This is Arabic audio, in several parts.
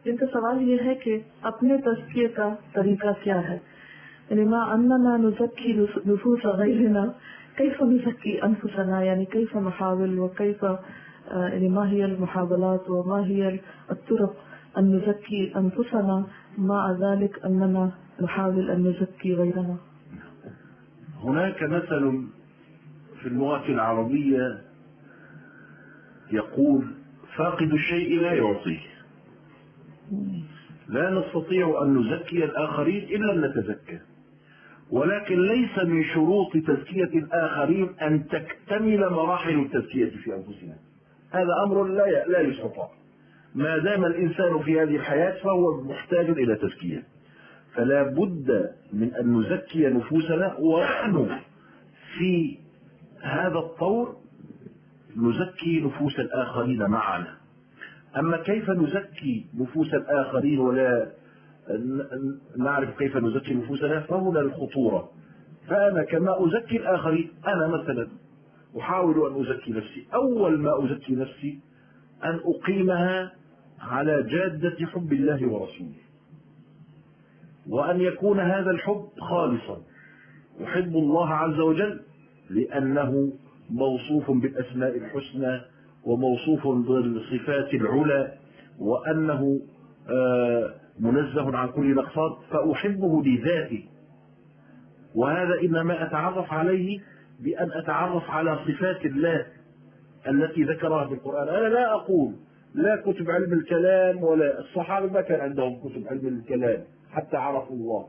इनका सवाल ये है कि अपने तज़किये का तरीका क्या है। मा अन्ना नुज़क्की नुफूस गैरिना कैफ़ नुज़क्की अनफुसना, यानी कैफ़ नहाविल व कैफ़ मा हिय अल-मुहावलात व मा हिय अत-तुरुक़ अन नुज़क्की अनफुसना मा ज़ालिक अन्ना नहाविल अन नुज़क्की गैरना। هناك مثل في اللغة العربية يقول: فاقد الشيء لا يعطيه. لا نستطيع أن نزكي الآخرين إلا أن نتزكى، ولكن ليس من شروط تزكية الآخرين أن تكتمل مراحل التزكية في أنفسنا. هذا أمر لا يستطاع. ما دام الإنسان في هذه الحياة فهو محتاج إلى تزكية، فلا بد من أن نزكي نفوسنا، ونحن في هذا الطور نزكي نفوس الآخرين معنا. أما كيف نزكي نفوس الآخرين ولا نعرف كيف نزكي نفوسنا فهنا الخطورة. فأنا كما أزكي الآخرين، أنا مثلا أحاول أن أزكي نفسي. أول ما أزكي نفسي أن أقيمها على جادة حب الله ورسوله، وأن يكون هذا الحب خالصا. أحب الله عز وجل لأنه موصوف بالأسماء الحسنى وموصوف بالصفات العلى، وأنه منزه عن كل نقصان، فأحبه لذاته. وهذا إنما أتعرف عليه بأن أتعرف على صفات الله التي ذكرها في القرآن. أنا لا أقول لا كتب علم الكلام، ولا الصحابة ما كان عندهم كتب علم الكلام حتى عرفوا الله.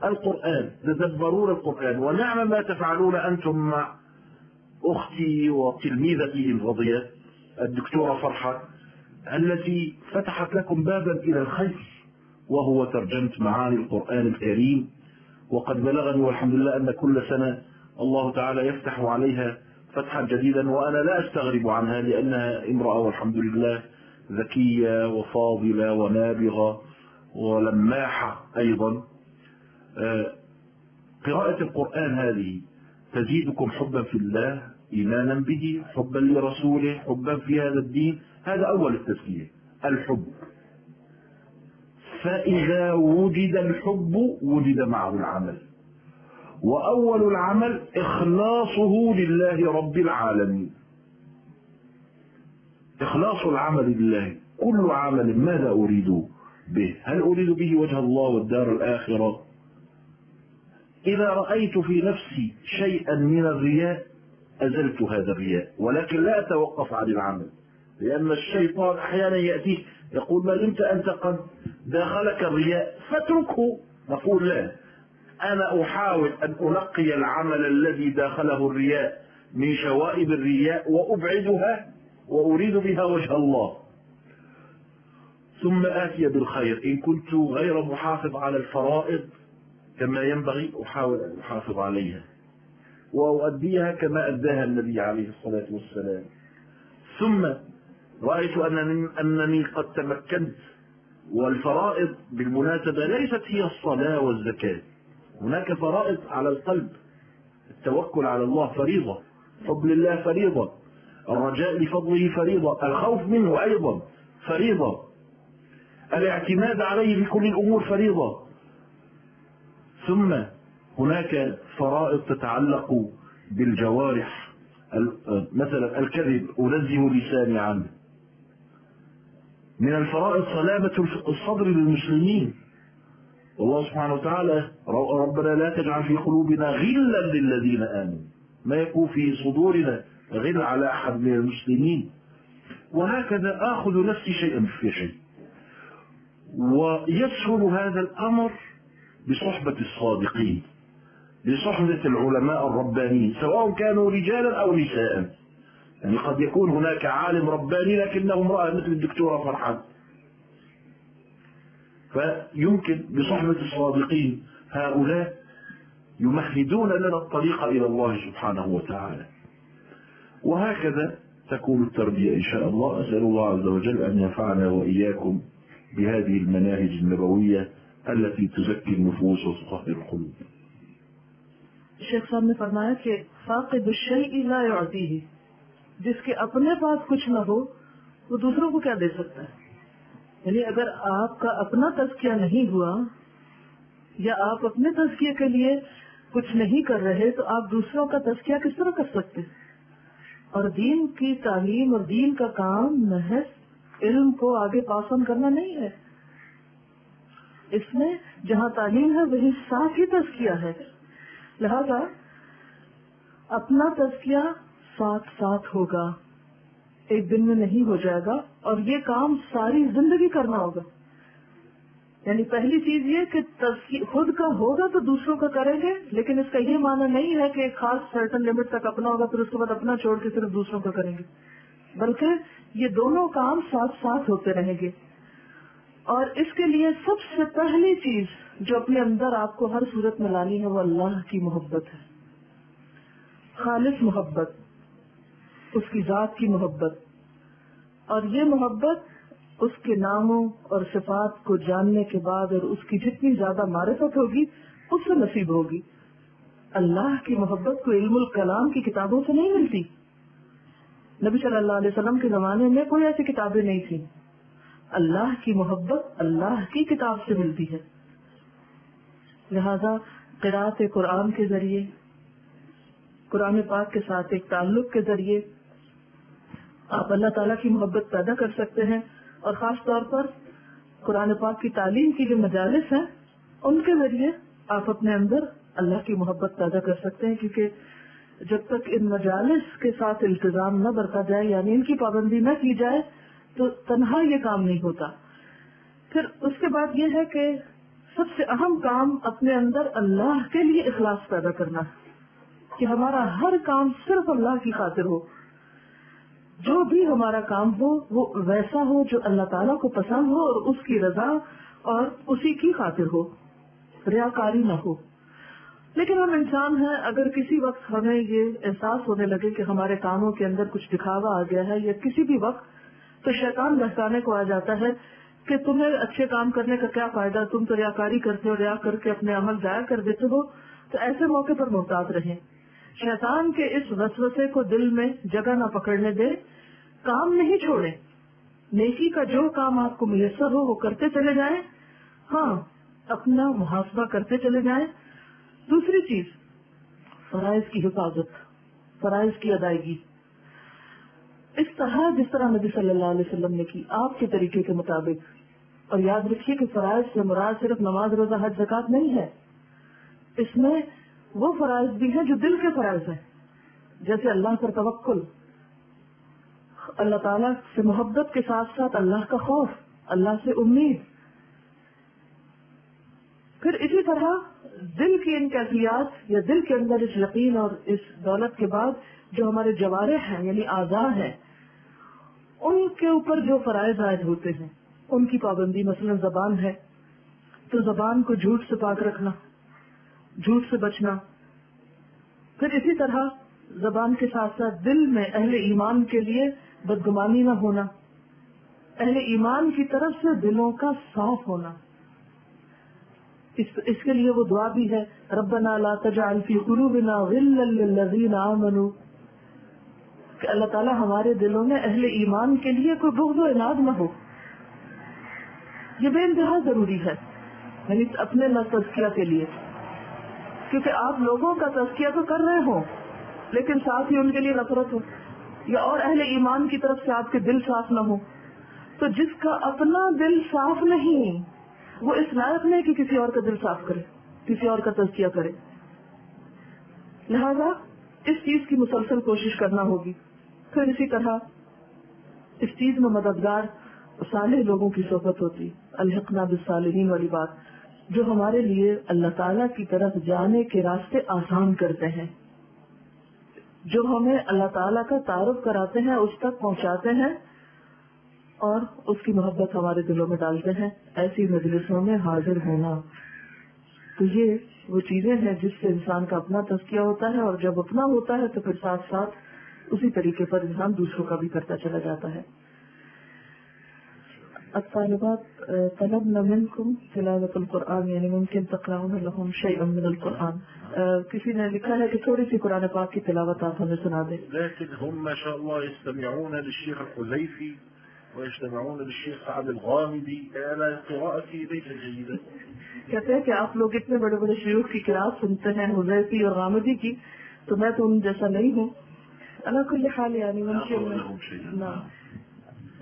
القرآن، تدبرون القرآن. ونعم ما تفعلون أنتم مع أختي وتلميذتي الفضيلة الدكتورة فرحة، التي فتحت لكم بابا إلى الخير، وهو ترجمة معاني القرآن الكريم. وقد بلغني والحمد لله أن كل سنة الله تعالى يفتح عليها فتحا جديدا، وأنا لا أستغرب عنها، لأنها امرأة والحمد لله ذكية وفاضلة ونابغة ولماحة أيضا. قراءة القرآن هذه تزيدكم حبا في الله، إيمانا به، حبا لرسوله، حبا في هذا الدين. هذا أول التزكية، الحب. فإذا وجد الحب وجد معه العمل، وأول العمل إخلاصه لله رب العالمين. إخلاص العمل لله. كل عمل ماذا أريد به؟ هل أريد به وجه الله والدار الآخرة؟ إذا رأيت في نفسي شيئا من الرياء أزلت هذا الرياء، ولكن لا أتوقف عن العمل، لأن الشيطان أحيانا يأتيك يقول: ما دمت أنت قد داخلك الرياء فاتركه. نقول: لا، أنا أحاول أن أنقي العمل الذي داخله الرياء من شوائب الرياء وأبعدها، وأريد بها وجه الله، ثم آتي بالخير. إن كنت غير محافظ على الفرائض كما ينبغي أحاول أن أحافظ عليها وأؤديها كما أداها النبي عليه الصلاة والسلام. ثم رأيت أنني قد تمكنت. والفرائض بالمناسبة ليست هي الصلاة والزكاة، هناك فرائض على القلب. التوكل على الله فريضة، حب الله فريضة، الرجاء لفضله فريضة، الخوف منه أيضا فريضة، الاعتماد عليه في كل الأمور فريضة. ثم هناك فرائض تتعلق بالجوارح، مثلا الكذب أنزه لساني عنه. من الفرائض سلامة الصدر للمسلمين، والله سبحانه وتعالى: ربنا لا تجعل في قلوبنا غلا للذين آمنوا. ما يكون في صدورنا غل على أحد من المسلمين. وهكذا آخذ نفسي شيئا في شيء. ويسهل هذا الأمر بصحبة الصادقين، بصحبة العلماء الربانيين، سواء كانوا رجالا أو نساء. يعني قد يكون هناك عالم رباني لكنه امرأة مثل الدكتورة فرحان، فيمكن بصحبة الصادقين. هؤلاء يمهدون لنا الطريق إلى الله سبحانه وتعالى. وهكذا تكون التربية إن شاء الله. أسأل الله عز وجل أن ينفعنا وإياكم بهذه المناهج النبوية التي تزكي النفوس وتطهر القلوب. शेख साहब ने फरमाया कि फाक़िद शैइ ला युअतीही, जिसके अपने पास कुछ न हो वो दूसरों को क्या दे सकता है। یعنی اگر آپ کا اپنا تزکیہ نہیں ہوا یا آپ اپنے تزکیے کے لیے کچھ نہیں کر رہے تو آپ دوسروں کا تزکیہ کس طرح کر سکتے؟ اور دین کی تعلیم اور دین کا کام محض علم کو آگے پاس آن کرنا نہیں ہے. اس میں جہاں تعلیم ہے وہی ساتھ ہی تزکیہ ہے. لہذا اپنا تزکیہ ساتھ ساتھ ہوگا, ایک دن میں نہیں ہو جائے گا, اور یہ کام ساری زندگی کرنا ہوگا. یعنی پہلی چیز یہ کہ خود کا ہوگا تو دوسروں کا کریں گے, لیکن اس کا یہ معنی نہیں ہے کہ ایک خاص سرٹن لمٹ تک اپنا ہوگا پھر اس کے بعد اپنا چھوڑ کے صرف دوسروں کا کریں گے, بلکہ یہ دونوں کام ساتھ ساتھ ہوتے رہیں گے. اور اس کے لیے سب سے پہلی چیز جو اپنے اندر آپ کو ہر صورت میں لانی ہے وہ اللہ کی محبت ہے, خالص محبت, اس کی ذات کی محبت. اور یہ محبت اس کے ناموں اور صفات کو جاننے کے بعد اور اس کی جتنی زیادہ معرفت ہوگی اس سے نصیب ہوگی. اللہ کی محبت کو علم الکلام کی کتابوں سے نہیں ملتی. نبی صلی اللہ علیہ وسلم کے زمانے میں کوئی ایسی کتابیں نہیں تھیں. اللہ کی محبت اللہ کی کتاب سے ملتی ہے. لہذا قرأت قرآن کے ذریعے, قرآن پاک کے ساتھ ایک تعلق کے ذریعے آپ اللہ تعالیٰ کی محبت پیدا کر سکتے ہیں. اور خاص طور پر قرآن پاک کی تعلیم کی جو مجالس ہیں ان کے ذریعے آپ اپنے اندر اللہ کی محبت پیدا کر سکتے ہیں, کیونکہ جب تک ان مجالس کے ساتھ التزام نہ برتا جائے, یعنی ان کی پابندی نہ کی جائے, تو تنہا یہ کام نہیں ہوتا. پھر اس کے بعد یہ ہے کہ سب سے اہم کام اپنے اندر اللہ کے لیے اخلاص پیدا کرنا, کہ ہمارا ہر کام صرف اللہ کی خاطر ہو. جو بھی ہمارا کام ہو وہ ویسا ہو جو اللہ تعالیٰ کو پسند ہو اور اس کی رضا اور اسی کی خاطر ہو, ریاکاری نہ ہو. لیکن ہم انسان ہیں, اگر کسی وقت ہمیں یہ احساس ہونے لگے کہ ہمارے کاموں کے اندر کچھ دکھاوا آ گیا ہے, یا کسی بھی وقت, تو شیطان بہکانے کو آ جاتا ہے کہ تمہیں اچھے کام کرنے کا کیا فائدہ, تم تو ریاکاری کرتے ہو, ریا کر کے اپنے عمل ضائع کر دیتے ہو. تو ایسے موقع پر محتاط رہیں. شیطان کے اس وسوسے کو دل میں جگہ نہ پکڑنے دے, کام نہیں چھوڑیں. نیکی کا جو کام آپ کو میسر ہو وہ کرتے چلے جائیں. ہاں, اپنا محاسبہ کرتے چلے جائیں. دوسری چیز, فرائض کی حفاظت, فرائض کی ادائیگی, اس طرح جس طرح نبی صلی اللہ علیہ وسلم نے کی, آپ کے طریقے کے مطابق. اور یاد رکھیے کہ فرائض سے مراد صرف نماز, روزہ, حج, زکوٰۃ نہیں ہے. اس میں وہ فرائض بھی ہیں جو دل کے فرائض ہیں, جیسے اللہ پر توکل, اللہ تعالیٰ سے محبت کے ساتھ ساتھ اللہ کا خوف, اللہ سے امید. پھر اسی طرح دل کی ان کیفیات یا دل کے اندر اس یقین اور اس دولت کے بعد جو ہمارے جوارح ہیں یعنی اعضاء ہیں, ان کے اوپر جو فرائض عائد ہوتے ہیں ان کی پابندی. مثلا زبان ہے تو زبان کو جھوٹ سے پاک رکھنا, جھوٹ سے بچنا. پھر اسی طرح زبان کے ساتھ ساتھ دل میں اہل ایمان کے لیے بدگمانی نہ ہونا, اہل ایمان کی طرف سے دلوں کا صاف ہونا. اس کے لیے وہ دعا بھی ہے, ربنا لا تجعل فی قلوبنا غلا للذین آمنوا, کہ اللہ تعالیٰ ہمارے دلوں میں اہل ایمان کے لیے کوئی بغض و عناد نہ ہو. یہ بے انتہا ضروری ہے, یعنی اپنے تزکیہ کے لیے, کیونکہ آپ لوگوں کا تزکیہ تو کر رہے ہوں لیکن ساتھ ہی ان کے لیے نفرت ہو, یا اور اہل ایمان کی طرف سے آپ کے دل صاف نہ ہو, تو جس کا اپنا دل صاف نہیں وہ اس لائق نہیں کہ کسی اور کا دل صاف کرے, کسی اور کا تزکیہ کرے. لہذا اس چیز کی مسلسل کوشش کرنا ہوگی. پھر اسی طرح اس چیز میں مددگار صالح لوگوں کی صحبت ہوتی, الحقنا بالصالحین والی بات, جو ہمارے لیے اللہ تعالیٰ کی طرف جانے کے راستے آسان کرتے ہیں, جو ہمیں اللہ تعالیٰ کا تعارف کراتے ہیں, اس تک پہنچاتے ہیں اور اس کی محبت ہمارے دلوں میں ڈالتے ہیں. ایسی مجلسوں میں حاضر ہونا, تو یہ وہ چیزیں ہیں جس سے انسان کا اپنا تزکیہ ہوتا ہے, اور جب اپنا ہوتا ہے تو پھر ساتھ ساتھ اسی طریقے پر انسان دوسروں کا بھی کرتا چلا جاتا ہے. الطالبات طلبنا منكم تلاوة القرآن, یعنی ممکن تقرؤون لهم شيئا من القرآن. کسی نے لکھا ہے کہ تھوڑی سی قرآن پاک کی تلاوت آپ ہمیں سنا دیں. لیکن ہم ما شاء اللہ يستمعون للشيخ الحذيفي ويجتمعون للشيخ سعد الغامدي كان قراءتي ليس جيدة. कहते हैं कि आप लोग इतने बड़े बड़े शयूख की किरात सुनते हैं हुज़ैफी और गामिदी की, तो मैं तो उन जैसा नहीं हूँ। अला कुल्ली हाल यानी मुमकिन ना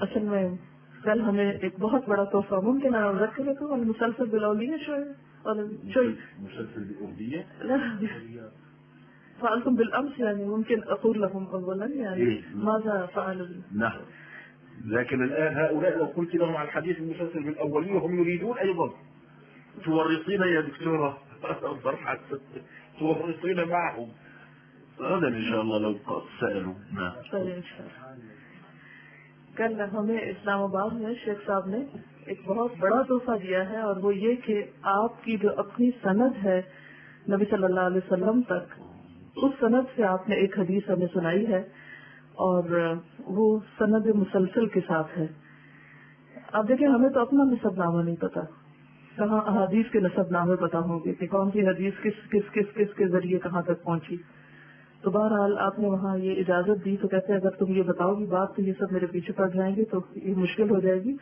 असल में कल हमें एक बहुत बड़ा तोहफा मुमकिन है रखने को और मुसलसल बिलौलिया शोय और शोय مسلسل بأردية فعلتم بالأمس يعني ممكن أقول لهم أولا يعني ماذا فعلوا. نعم، لكن الآن هؤلاء لو قلت لهم على الحديث المسلسل بالأولية هم يريدون أيضا تورطين يا دكتورة فرحة تورطين معهم غدا إن شاء الله لو سألوا. نعم कल हमें इस्लामाबाद में शेख साहब ने एक बहुत बड़ा तोहफा दिया है और वो ये कि आपकी जो अपनी सनद है नबी सल्लल्लाहु अलैहि वसल्लम तक, उस सनद से आपने एक हदीस हमें सुनाई है और वो सनद मुसलसल के साथ है। अब देखिए हमें तो अपना नसबनामा नहीं पता, कहाँ अहादीस के नसबनामे पता होंगे कि कौन सी हदीस किस किस किस किस के जरिए कहाँ तक पहुँची। तो बहरहाल आपने वहाँ ये इजाजत दी तो कहते हैं अगर तुम ये बताओगी बात तो ये सब मेरे पीछे पड़ जाएंगे तो ये मुश्किल हो जाएगी।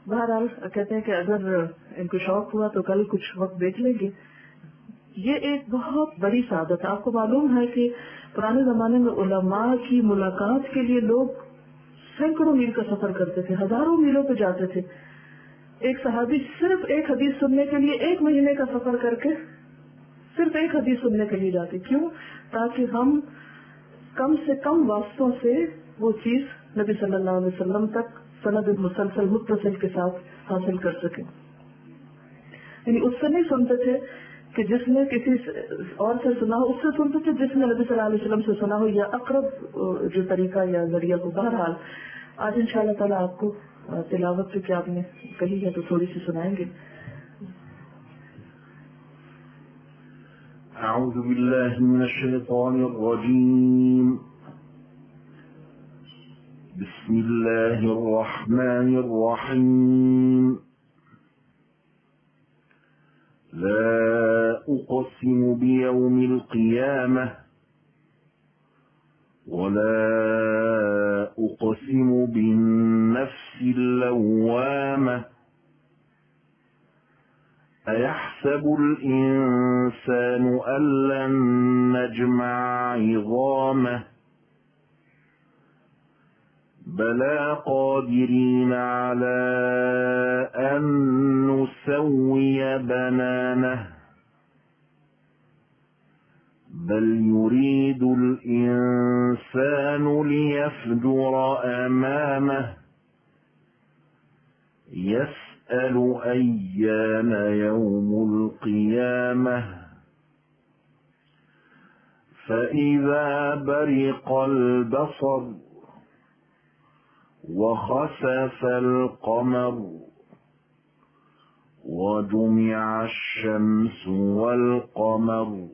बहरहाल कहते हैं कि अगर इनको शौक हुआ तो कल कुछ वक्त देख लेंगे। ये एक बहुत बड़ी सादत है। आपको मालूम है कि पुराने जमाने में उलमा की मुलाकात के लिए लोग सैकड़ों मील का सफर करते थे, हजारों मीलों पे जाते थे। एक सहाबी सिर्फ एक हदीस सुनने के लिए 1 महीने का सफर करके सिर्फ एक हदीस सुनने के लिए जाते। क्यों? ताकि हम कम से कम वास्तों से वो चीज नबी सल्लल्लाहु अलैहि वसल्लम तक सनद मुसलसल मुत्तसिल के साथ हासिल कर सके। यानी उससे नहीं सुनते थे कि जिसने किसी और से सुना हो, उससे सुनते थे जिसने नबी सल्लल्लाहु अलैहि वसल्लम से सुना हो या अकरब जो तरीका या जरिया हो। बहरहाल आज इंशाअल्लाह ताला आपको तिलावत से क्या आपने कही है तो थोड़ी सी सुनाएंगे। أعوذ بالله من الشيطان الرجيم. بسم الله الرحمن الرحيم. لا أقسم بيوم القيامة ولا أقسم بالنفس اللوامة أيحسب الإنسان أن لن نجمع عظامه بلى قادرين على أن نسوي بنانه بل يريد الإنسان ليفجر أمامه يسأل أيان يوم القيامة فإذا برق البصر وخسف القمر وجمع الشمس والقمر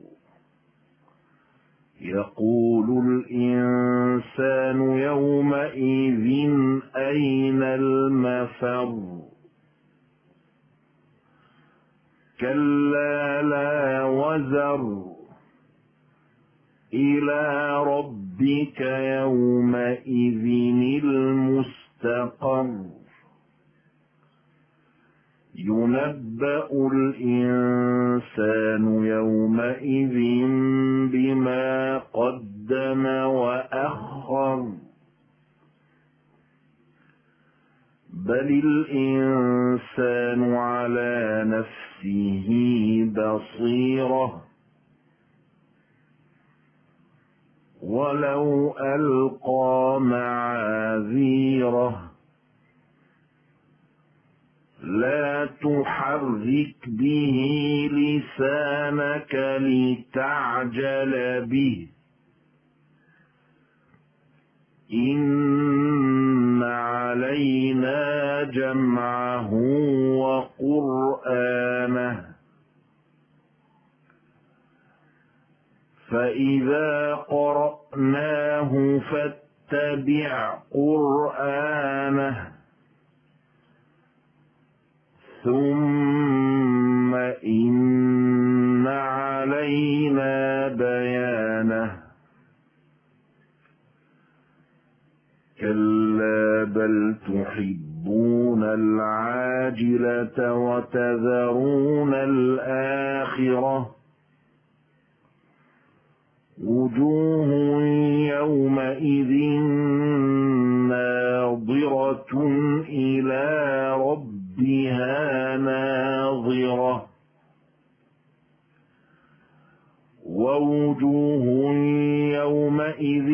يقول الإنسان يومئذ أين المفر كلا لا وزر إلى ربك يومئذ المستقر ينبأ الإنسان يومئذ بما قدم وأخر بل الإنسان على نفسه بصيرة ولو ألقى معاذيره لا تحرك به لسانك لتعجل به إن علينا جمعه وقرآنه فإذا قرأناه فاتبع قرآنه ثم إن علينا بيانه كلا بل تحبون العاجلة وتذرون الآخرة وجوه يومئذ ناظرة إلى ربها ناظرة ووجوه يومئذ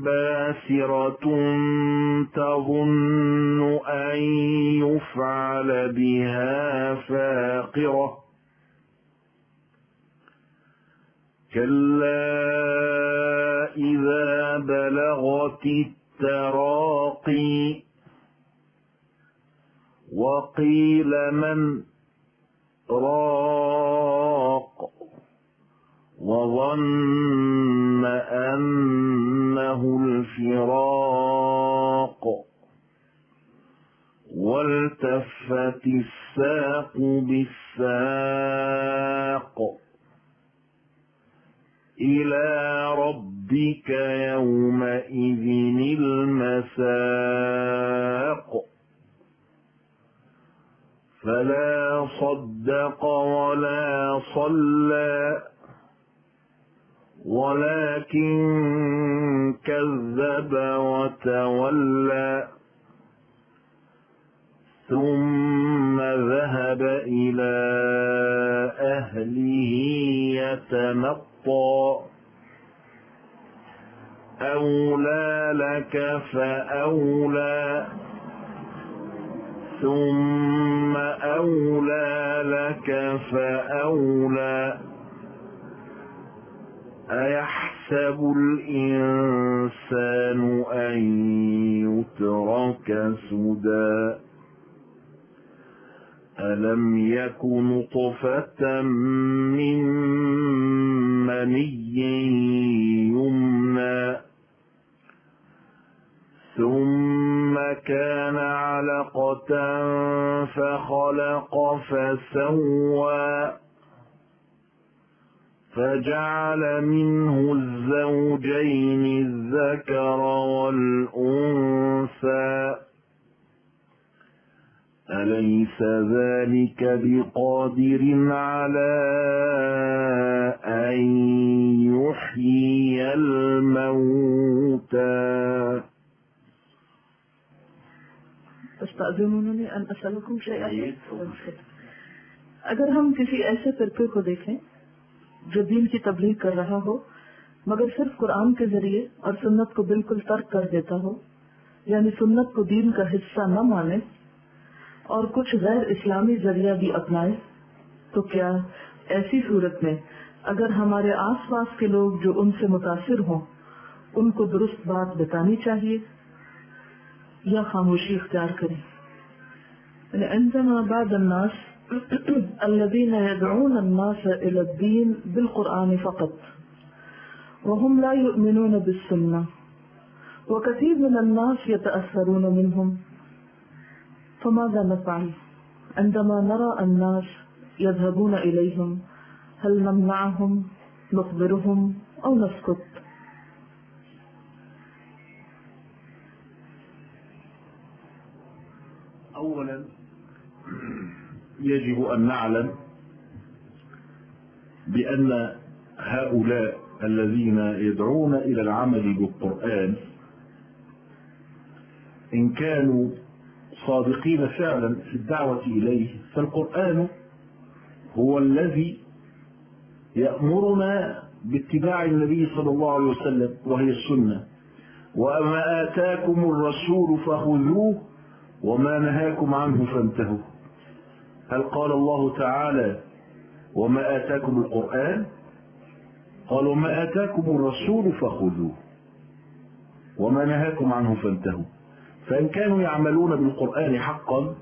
باسرة تظن أن يفعل بها فاقرة كلا إذا بلغت التراقي وقيل من راق وظن أنه الفراق والتفت الساق بالساق إلى ربك يومئذ المساق فلا صدق ولا صلى ولكن كذب وتولى ثم ذهب إلى أهله يتمطى أولى لك فأولى ثم أولى لك فأولى أيحسب الإنسان أن يترك سدى ألم يك نطفة من مني يمنى ثم كان علقة فخلق فسوى فجعل منه الزوجين الذكر والأنثى أليس ذلك بقادر على أن يحيي الموتى तस्तअज़िनूनी अन असलकुम शैअ। अगर हम किसी ऐसे फिरके को देखें जो दीन की तबलीग कर रहा हो मगर सिर्फ कुरान के जरिए और सुन्नत को बिल्कुल तर्क कर देता हो, यानी सुन्नत को दीन का हिस्सा न माने और कुछ गैर इस्लामी जरिया भी अपनाए, तो क्या ऐसी सूरत में अगर हमारे आसपास के लोग जो उनसे मुतासिर हों उनको दुरुस्त बात बतानी चाहिए या खामोशी इख्तियार करें। عندما بعض الناس الذين يدعون الناس إلى الدين بالقرآن فقط وهم لا يؤمنون بالسنة وكثير من الناس يتأثرون منهم، فماذا نفعل عندما نرى الناس يذهبون إليهم؟ هل نمنعهم، نخبرهم، أو نسكت؟ أولا يجب أن نعلم بأن هؤلاء الذين يدعون إلى العمل بالقرآن إن كانوا صادقين فعلا في الدعوة إليه فالقرآن هو الذي يأمرنا باتباع النبي صلى الله عليه وسلم وهي السنة، وما آتاكم الرسول فخذوه وما نهاكم عنه فانتهوا. هل قال الله تعالى وما آتاكم القرآن؟ قال وما آتاكم الرسول فخذوه وما نهاكم عنه فانتهوا. فإن كانوا يعملون بالقرآن حقا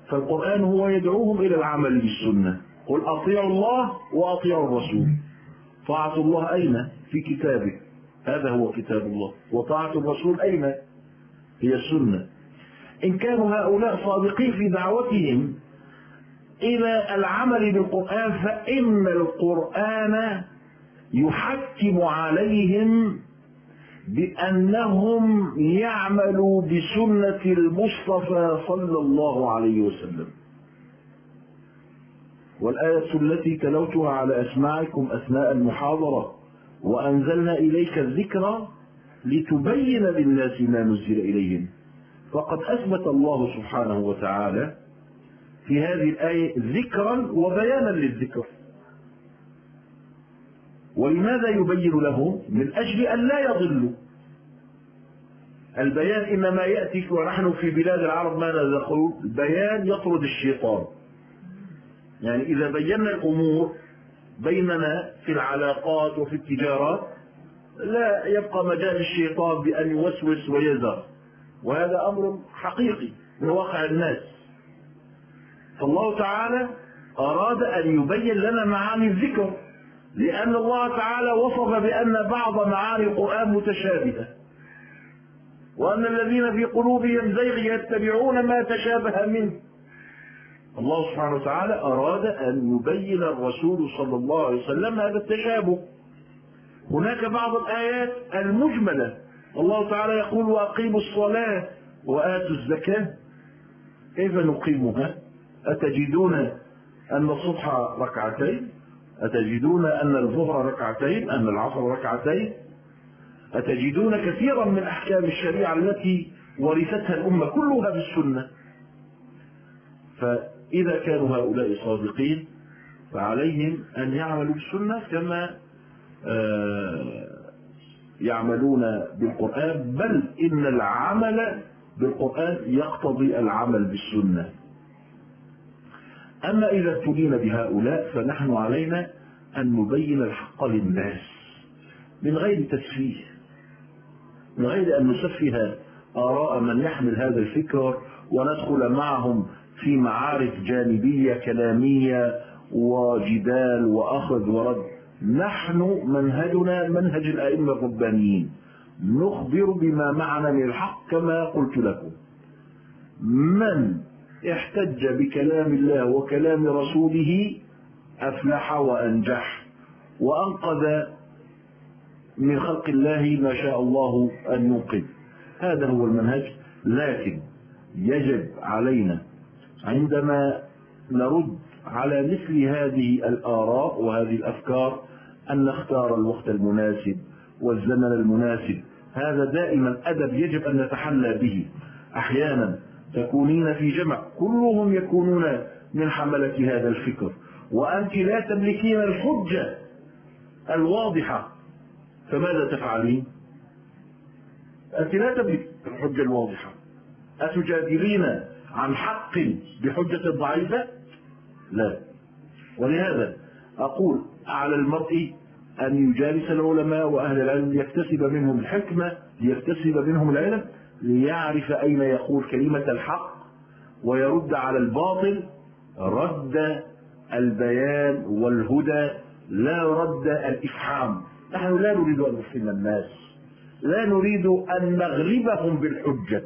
فالقرآن هو يدعوهم إلى العمل بالسنة. قل أطيعوا الله وأطيعوا الرسول. طاعة الله أين؟ في كتابه، هذا هو كتاب الله، وطاعة الرسول أين؟ هي السنة. إن كانوا هؤلاء صادقين في دعوتهم إلى العمل بالقرآن فإن القرآن يحكم عليهم بأنهم يعملوا بسنة المصطفى صلى الله عليه وسلم. والآية التي تلوتها على أسماعكم أثناء المحاضرة وأنزلنا إليك الذكر لتبين للناس ما نزل إليهم، فقد أثبت الله سبحانه وتعالى في هذه الآية ذكرا وبيانا للذكر. ولماذا يبين لهم؟ من أجل أن لا يضلوا. البيان إنما يأتي ونحن في بلاد العرب ماذا نقول؟ البيان يطرد الشيطان. يعني إذا بينا الأمور بيننا في العلاقات وفي التجارات لا يبقى مجال الشيطان بأن يوسوس ويزر، وهذا أمر حقيقي من واقع الناس. فالله تعالى أراد أن يبين لنا معاني الذكر، لأن الله تعالى وصف بأن بعض معاني القرآن متشابهة، وأن الذين في قلوبهم زيغ يتبعون ما تشابه منه. الله سبحانه وتعالى أراد أن يبين الرسول صلى الله عليه وسلم هذا التشابه. هناك بعض الآيات المجملة، الله تعالى يقول وأقيموا الصلاة وآتوا الزكاة. كيف نقيمها؟ أتجدون أن الصبح ركعتين؟ أتجدون أن الظهر ركعتين؟ أن العصر ركعتين؟ أتجدون كثيرا من أحكام الشريعة التي ورثتها الأمة كلها بالسنة. فإذا كانوا هؤلاء صادقين فعليهم أن يعملوا بالسنة كما يعملون بالقرآن، بل إن العمل بالقرآن يقتضي العمل بالسنة. أما إذا ابتلينا بهؤلاء فنحن علينا أن نبين الحق للناس من غير تسفيه، من غير أن نسفه آراء من يحمل هذا الفكر وندخل معهم في معارك جانبية كلامية وجدال وأخذ ورد. نحن منهجنا منهج الأئمة الربانيين، نخبر بما معنا من الحق كما قلت لكم. من احتج بكلام الله وكلام رسوله أفلح وأنجح وأنقذ من خلق الله ما شاء الله أن ينقذ. هذا هو المنهج. لكن يجب علينا عندما نرد على مثل هذه الآراء وهذه الأفكار أن نختار الوقت المناسب والزمن المناسب. هذا دائما أدب يجب أن نتحلى به. أحيانا تكونين في جمع كلهم يكونون من حملة هذا الفكر وأنت لا تملكين الحجة الواضحة، فماذا تفعلين؟ أنت لا تملك الحجة الواضحة، أتجادلين عن حق بحجة ضعيفة؟ لا. ولهذا أقول على المرء أن يجالس العلماء وأهل العلم ليكتسب منهم الحكمة، ليكتسب منهم العلم، ليعرف أين يقول كلمة الحق ويرد على الباطل رد البيان والهدى، لا رد الإفحام. نحن لا نريد أن نفهم الناس، لا نريد أن نغلبهم بالحجة،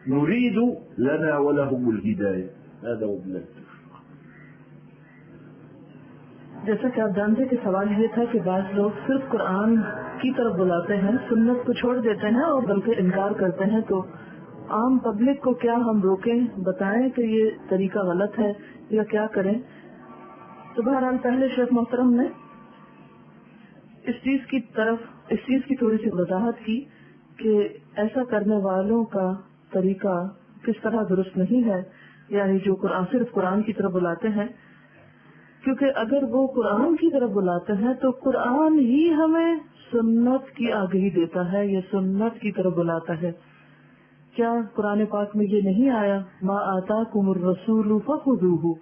نريد لنا ولهم الهداية. هذا وبالله. जैसा कि आप जानते हैं कि सवाल ये था कि बाज़ लोग सिर्फ कुरान की तरफ बुलाते हैं, सुन्नत को छोड़ देते हैं और बल्कि इनकार करते हैं। तो आम पब्लिक को क्या हम रोकें, बताएं कि ये तरीका गलत है या क्या करें? तो बहरहाल पहले शेख मोहतरम ने इस चीज की थोड़ी सी वजाहत की कि ऐसा करने वालों का तरीका किस तरह दुरुस्त नहीं है, यानी जो सिर्फ कुरान की तरफ बुलाते हैं। क्योंकि अगर वो कुरान की तरफ बुलाते हैं तो कुरान ही हमें सुन्नत की आगाही देता है, ये सुन्नत की तरफ बुलाता है। क्या कुरान पाक में ये नहीं आया मा आताकुमुर रसूलु फखुदूहु,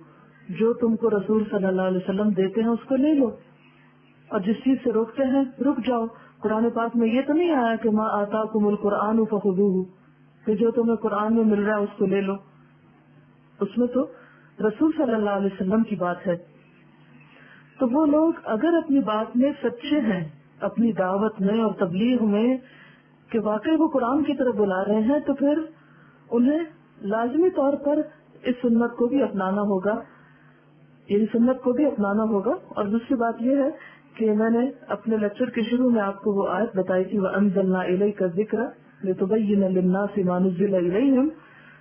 जो तुमको रसूल सल्लल्लाहु अलैहि वसल्लम देते हैं उसको ले लो, और जिस चीज से रोकते हैं रुक जाओ। कुरान पाक में ये तो नहीं आया कि मा आताकुमुल कुरानु फखुदूहु, कि जो तुम्हें कुरान में मिल रहा है उसको ले लो। उसमें तो रसूल सल्लल्लाहु अलैहि वसल्लम की बात है। तो वो लोग अगर अपनी बात में सच्चे हैं, अपनी दावत में और तबलीग में कि वाकई वो कुरान की तरफ बुला रहे हैं, तो फिर उन्हें लाजमी तौर पर इस सुन्नत को भी अपनाना होगा, यही सुन्नत को भी अपनाना होगा। और दूसरी बात यह है کہ میں نے اپنے لیکچر کے شروع میں آپ کو وہ آیت بتائی تھی وَأَنزَلْنَا إِلَيْكَ الذِّكْرَ لِتُبَيِّنَ لِلنَّاسِ مَا نُزِّلَ إِلَيْهِمْ،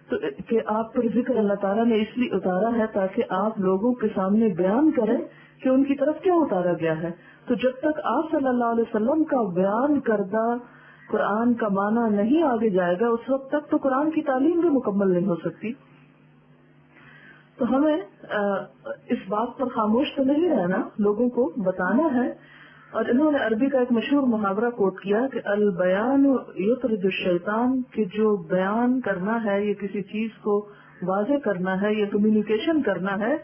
تو کہ آپ پر ذکر اللہ تعالیٰ نے اس لیے اتارا ہے تاکہ آپ لوگوں کے سامنے بیان کریں کہ ان کی طرف کیا اتارا گیا ہے. تو جب تک آپ صلی اللہ علیہ وسلم کا بیان کردہ قرآن کا معنی نہیں آگے جائے گا اس وقت تک تو قرآن کی تعلیم بھی مکمل نہیں ہو سکتی. تو ہمیں اس بات پر خاموش تو نہیں رہنا، لوگوں کو بتانا ہے. اور انہوں نے عربی کا ایک مشہور محاورہ کوٹ کیا کہ البیان یطرد الشیطان، کہ جو بیان کرنا ہے یا کسی چیز کو واضح کرنا ہے یا کمیونیکیشن کرنا ہے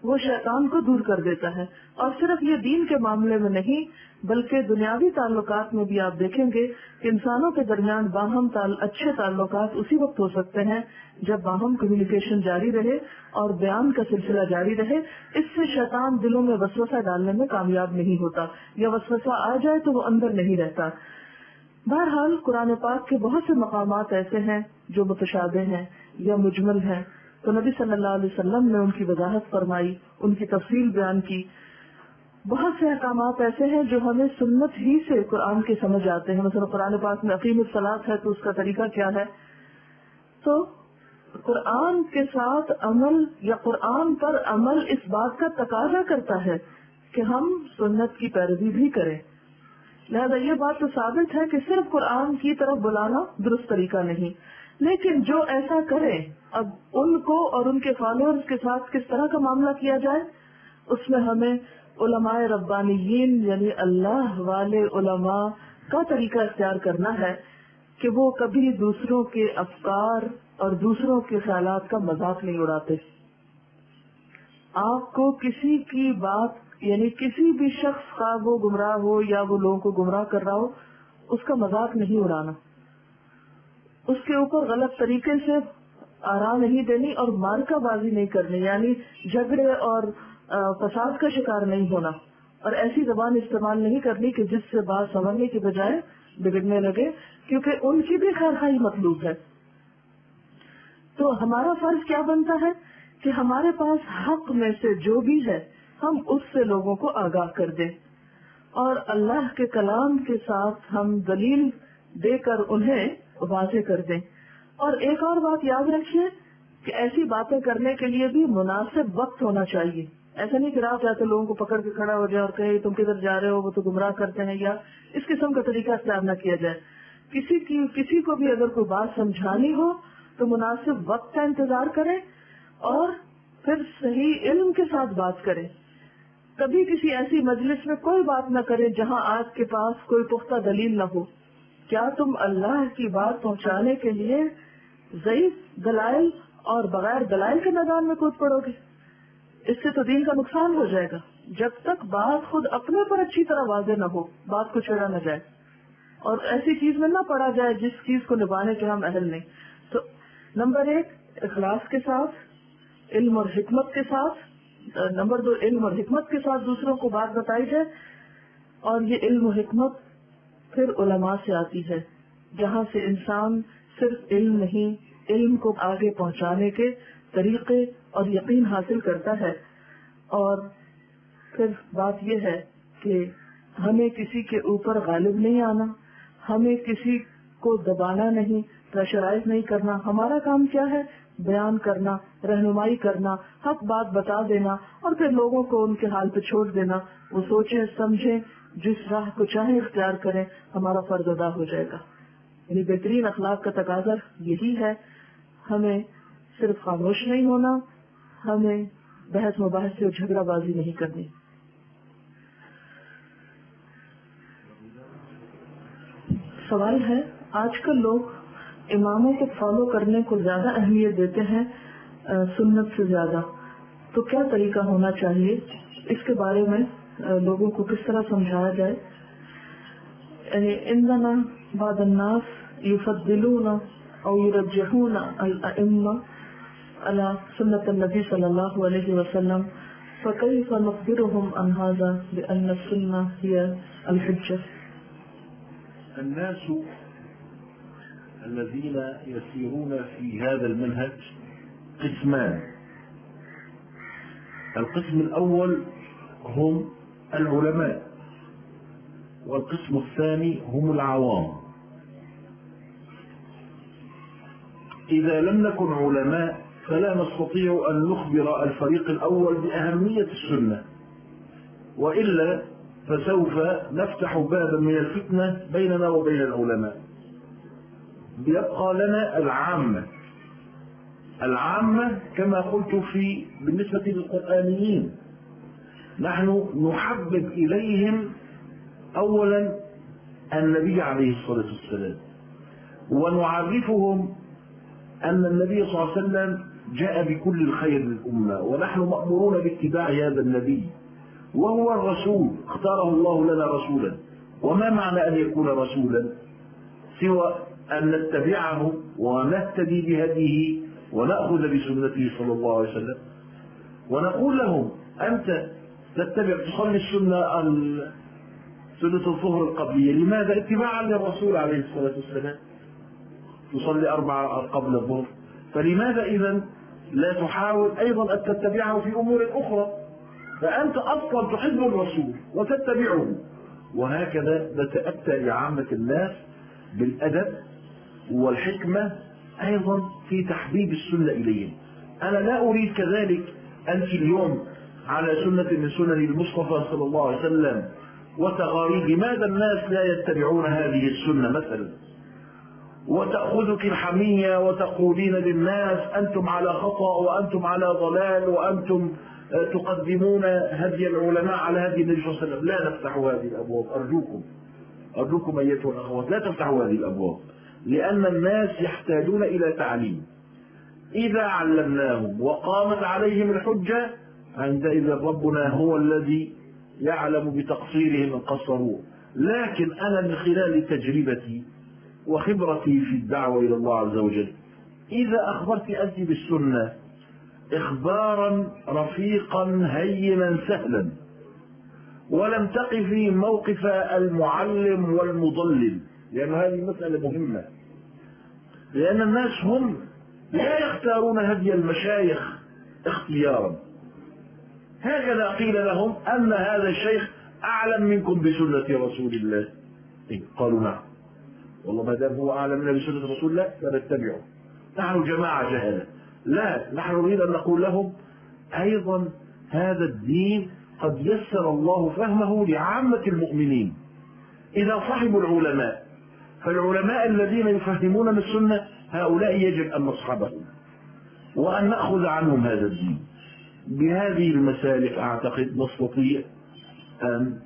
وہ شیطان کو دور کر دیتا ہے. اور صرف یہ دین کے معاملے میں نہیں بلکہ دنیاوی تعلقات میں بھی آپ دیکھیں گے کہ انسانوں کے درمیان باہم اچھے تعلقات اسی وقت ہو سکتے ہیں جب باہم کمیونیکیشن جاری رہے اور بیان کا سلسلہ جاری رہے. اس سے شیطان دلوں میں وسوسہ ڈالنے میں کامیاب نہیں ہوتا، یا وسوسہ آ جائے تو وہ اندر نہیں رہتا. بہرحال قرآن پاک کے بہت سے مقامات ایسے ہیں جو متشابہ ہیں یا مجمل ہیں، تو نبی صلی اللہ علیہ وسلم نے ان کی وضاحت فرمائی، ان کی تفصیل بیان کی. بہت سے احکامات ایسے ہیں جو ہمیں سنت ہی سے قرآن کے سمجھ آتے ہیں. مثلا قرآن پاک میں اقیم الصلاۃ ہے تو اس کا طریقہ کیا ہے. تو قرآن کے ساتھ عمل یا قرآن پر عمل اس بات کا تقاضا کرتا ہے کہ ہم سنت کی پیروی بھی کریں. لہذا یہ بات تو ثابت ہے کہ صرف قرآن کی طرف بلانا درست طریقہ نہیں. لیکن جو ایسا کرے، اب ان کو اور ان کے فالوورز کے ساتھ کس طرح کا معاملہ کیا جائے، اس میں ہمیں علماء ربانیین یعنی اللہ والے علماء کا طریقہ اختیار کرنا ہے کہ وہ کبھی دوسروں کے افکار اور دوسروں کے خیالات کا مذاق نہیں اڑاتے. آپ کو کسی کی بات یعنی کسی بھی شخص کا وہ گمراہ ہو یا وہ لوگوں کو گمراہ کر رہا ہو اس کا مذاق نہیں اڑانا، اس کے اوپر غلط طریقے سے آرا نہیں دینی اور مارکہ بازی نہیں کرنی، یعنی جھگڑے اور فساد کا شکار نہیں ہونا، اور ایسی زبان استعمال نہیں کرنی کہ جس سے بات سمجھنے کی بجائے بگڑنے لگے، کیونکہ ان کی بھی خیر خواہی مطلوب ہے. تو ہمارا فرض کیا بنتا ہے کہ ہمارے پاس حق میں سے جو بھی ہے ہم اس سے لوگوں کو آگاہ کر دیں اور اللہ کے کلام کے ساتھ ہم دلیل دے کر انہیں واضح کر دیں. اور ایک اور بات یاد رکھیے کہ ایسی باتیں کرنے کے لیے بھی مناسب وقت ہونا چاہیے. ایسا نہیں کہ رات جاتے لوگوں کو پکڑ کے کھڑا ہو جائے اور کہے تم کدھر جا رہے ہو، وہ تو گمراہ کرتے ہیں، یا اس قسم کا طریقہ اختیار نہ کیا جائے. کسی کو بھی اگر کوئی بات سمجھانی ہو تو مناسب وقت کا انتظار کریں اور پھر صحیح علم کے ساتھ بات کریں. کبھی کسی ایسی مجلس میں کوئی بات نہ کریں جہاں آپ کے پاس کوئی پختہ دلیل نہ ہو. کیا تم اللہ کی بات پہنچانے کے لیے ضعیف دلائل اور بغیر دلائل کے میدان میں کود پڑو گے؟ اس سے تو دین کا نقصان ہو جائے گا. جب تک بات خود اپنے پر اچھی طرح واضح نہ ہو، بات کو چھیڑا نہ جائے اور ایسی چیز میں نہ پڑا جائے جس چیز کو نبھانے کے ہم اہل نہیں. تو نمبر 1 اخلاص کے ساتھ، علم اور حکمت کے ساتھ. نمبر 2 علم اور حکمت کے ساتھ دوسروں کو بات بتائی جائے. اور یہ علم و حکمت پھر علماء سے آتی ہے، جہاں سے انسان صرف علم نہیں، علم کو آگے پہنچانے کے طریقے اور یقین حاصل کرتا ہے. اور پھر بات یہ ہے کہ ہمیں کسی کے اوپر غالب نہیں آنا، ہمیں کسی کو دبانا نہیں، پریشرائز نہیں کرنا. ہمارا کام کیا ہے؟ بیان کرنا، رہنمائی کرنا، حق بات بتا دینا اور پھر لوگوں کو ان کے حال پہ چھوڑ دینا. وہ سوچیں سمجھیں، جس راہ کو چاہیں اختیار کریں، ہمارا فرض ادا ہو جائے گا. یعنی بہترین اخلاق کا تقاضا یہی ہے. ہمیں صرف خاموش نہیں ہونا، ہمیں بحث مباحث سے جھگڑا بازی نہیں کرنی. سوال ہے، آج کل لوگ اماموں کو فالو کرنے کو زیادہ اہمیت دیتے ہیں سنت سے زیادہ، تو کیا طریقہ ہونا چاہیے؟ اس کے بارے میں لوگوں کو کس طرح سمجھایا جائے؟ یعنی اننا بعض الناس یفضلون او یرجحون الائمہ علی سنت النبی صلی اللہ علیہ وسلم فکیف نخبرهم عن هذا بان السنة هي الحجة؟ الناس الذين يسيرون في هذا المنهج قسمان. القسم الأول هم العلماء والقسم الثاني هم العوام. إذا لم نكن علماء فلا نستطيع أن نخبر الفريق الأول بأهمية السنة، وإلا فسوف نفتح بابا من الفتنة بيننا وبين العلماء. يبقى لنا العامة كما قلت بالنسبة للقرآنيين، نحن نحبب إليهم أولا النبي عليه الصلاة والسلام، ونعرفهم أن النبي صلى الله عليه وسلم جاء بكل الخير للأمة، ونحن مأمورون باتباع هذا النبي، وهو الرسول اختاره الله لنا رسولا. وما معنى أن يكون رسولا سوى أن نتبعه ونهتدي بهديه ونأخذ بسنته صلى الله عليه وسلم. ونقول لهم أنت تصلي سنة الظهر القبلية، لماذا؟ اتباعا للرسول عليه الصلاة والسلام. تصلي 4 قبل الظهر، فلماذا إذن لا تحاول أيضا أن تتبعه في أمور أخرى؟ فأنت أصلا تحب الرسول وتتبعه. وهكذا نتأتى لعامة الناس بالأدب والحكمة أيضا في تحبيب السنة إليهم. أنا لا أريد كذلك أنت اليوم على سنة من سنن المصطفى صلى الله عليه وسلم وتغاريد لماذا الناس لا يتبعون هذه السنة مثلا، وتأخذك الحمية وتقولين للناس أنتم على خطأ وأنتم على ضلال وأنتم تقدمون هدي العلماء على هدي النبي صلى الله عليه وسلم. لا نفتحوا هذه الأبواب، أرجوكم أيتها الأخوات لا تفتحوا هذه الأبواب، لأن الناس يحتاجون إلى تعليم. إذا علمناهم وقامت عليهم الحجة عندئذ ربنا هو الذي يعلم بتقصيرهم إن قصروا. لكن أنا من خلال تجربتي وخبرتي في الدعوة إلى الله عز وجل، إذا أخبرت أنت بالسنة إخبارا رفيقا هينا سهلا، ولم تقفي موقف المعلم والمضلل، لأن هذه مسألة مهمة، لأن الناس هم لا يختارون هدي المشايخ اختيارا. هكذا قيل لهم أن هذا الشيخ أعلم منكم بسنة رسول الله، قالوا نعم، والله ما دام هو أعلم منا بسنة رسول الله فنتبعه، نحن جماعة جهلة. لا، نحن نريد أن نقول لهم أيضا هذا الدين قد يسر الله فهمه لعامة المؤمنين إذا صحبوا العلماء، فالعلماء الذين يفهمون من السنة هؤلاء يجب أن نصحبهم وأن نأخذ عنهم هذا الدين. بهذه المسالك أعتقد نستطيع أن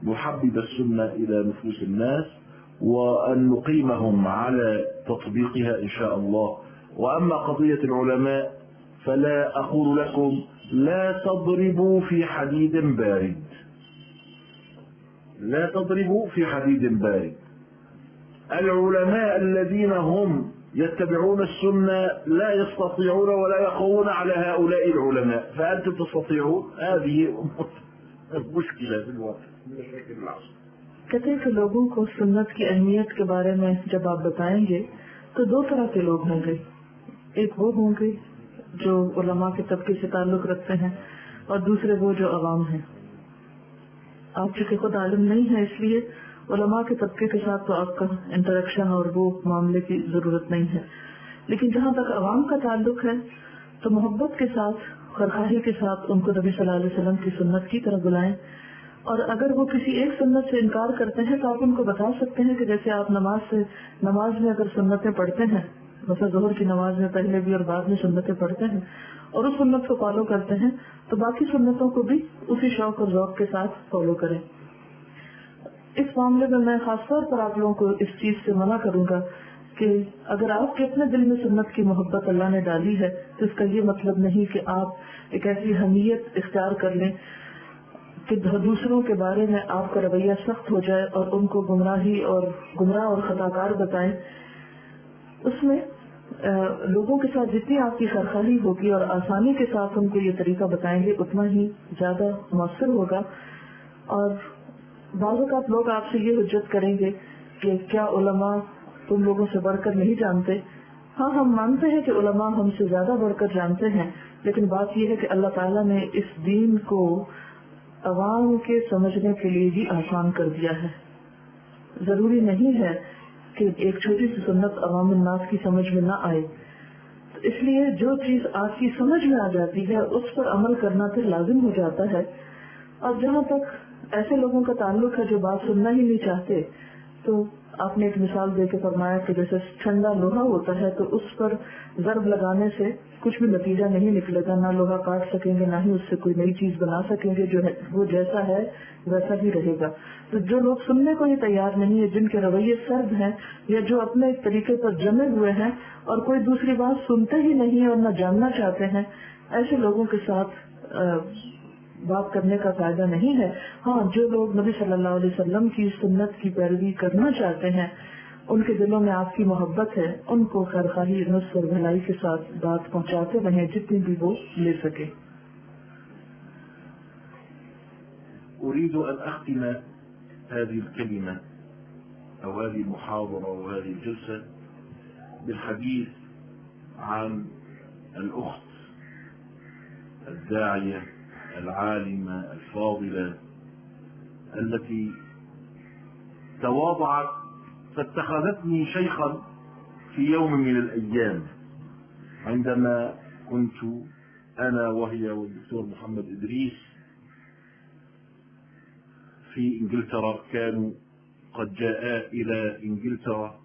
نحبب السنة إلى نفوس الناس وأن نقيمهم على تطبيقها إن شاء الله. وأما قضية العلماء فلا أقول لكم لا تضربوا في حديد بارد، لا تضربوا في حديد بارد. العلماء الذين هم يتبعون السنة لا يستطيعون ولا يقوون على هؤلاء العلماء، فأنتم تستطيعون. هذه مشكلة في الوقت مشاكل العصر. कहते हैं कि लोगों को सुन्नत की अहमियत के बारे में जब आप बताएंगे तो 2 तरह के लोग होंगे। एक वो होंगे जो उलमा के तबके से ताल्लुक रखते हैं और दूसरे वो जो अवाम हैं। आप चूंकि खुद आलिम नहीं है इसलिए उलमा के तबके के साथ तो आपका इंटरेक्शन और वो मामले की जरूरत नहीं है, लेकिन जहाँ तक अवाम का ताल्लुक है तो मोहब्बत के साथ खरखाही के साथ उनको नबी सल्लल्लाहु अलैहि वसल्लम की सुन्नत की तरफ बुलाएं। और अगर वो किसी एक सुन्नत से इनकार करते हैं तो आप उनको बता सकते हैं कि जैसे आप नमाज में अगर सुन्नतें पढ़ते हैं, मतलब ज़ोहर की नमाज में पहले भी और बाद में सुन्नतें पढ़ते हैं और उस सुन्नत को फॉलो करते हैं, तो बाकी सुन्नतों को भी उसी शौक और ज़ौक़ के साथ फॉलो करें। इस मामले में मैं खासतौर पर आप लोगों को इस चीज से मना करूंगा कि अगर आपके अपने दिल में सुन्नत की मोहब्बत अल्लाह ने डाली है तो इसका ये मतलब नहीं कि आप एक ऐसी हमीयत इख्तियार कर लें कि दूसरों के बारे में आपका रवैया सख्त हो जाए और उनको गुमराह और खताकार बताएं। उसमें लोगों के साथ जितनी आपकी खरखाही होगी और आसानी के साथ उनको ये तरीका बताएंगे उतना ही ज्यादा मौसर होगा। और बाज़ लोग आपसे ये हुज्जत करेंगे कि क्या उलमा तुम लोगों से बढ़कर नहीं जानते। हाँ, हम मानते हैं कि उलमा हमसे ज्यादा बढ़कर जानते हैं, लेकिन बात यह है कि अल्लाह ताला ने इस दीन को अवाम के समझने के लिए ही आसान कर दिया है। जरूरी नहीं है कि एक छोटी सी सुन्नत अवाम नास की समझ में ना आए। तो इसलिए जो चीज आपकी समझ में आ जाती है उस पर अमल करना फिर लाजिम हो जाता है। और जहाँ तक ऐसे लोगों का ताल्लुक है जो बात सुनना ही नहीं चाहते, तो आपने एक मिसाल देकर फरमाया कि जैसे ठंडा लोहा होता है तो उस पर जर्ब लगाने से कुछ भी नतीजा नहीं निकलेगा, ना लोहा काट सकेंगे ना ही उससे कोई नई चीज बना सकेंगे, जो है वो जैसा है वैसा ही रहेगा। तो जो लोग सुनने को ही तैयार नहीं है, जिनके रवैये सर्द हैं या जो अपने तरीके पर जमे हुए हैं और कोई दूसरी बात सुनते ही नहीं और न जानना चाहते हैं, ऐसे लोगों के साथ बात करने का फायदा नहीं है। हाँ, जो लोग नबी सल्लल्लाहु अलैहि वसल्लम की सुन्नत की पैरवी करना चाहते हैं, उनके दिलों में आपकी मोहब्बत है, उनको खैरखाही नुस्ख और भलाई के साथ बात पहुंचाते रहें जितनी भी वो ले सके। أريد أن أختم هذه الكلمة أو هذه المحاضرة أو هذه الجلسة بالحديث عن الأخت الداعية العالمة الفاضلة التي تواضعت فاتخذتني شيخا في يوم من الأيام عندما كنت أنا وهي والدكتور محمد إدريس في إنجلترا. كانوا قد جاء إلى إنجلترا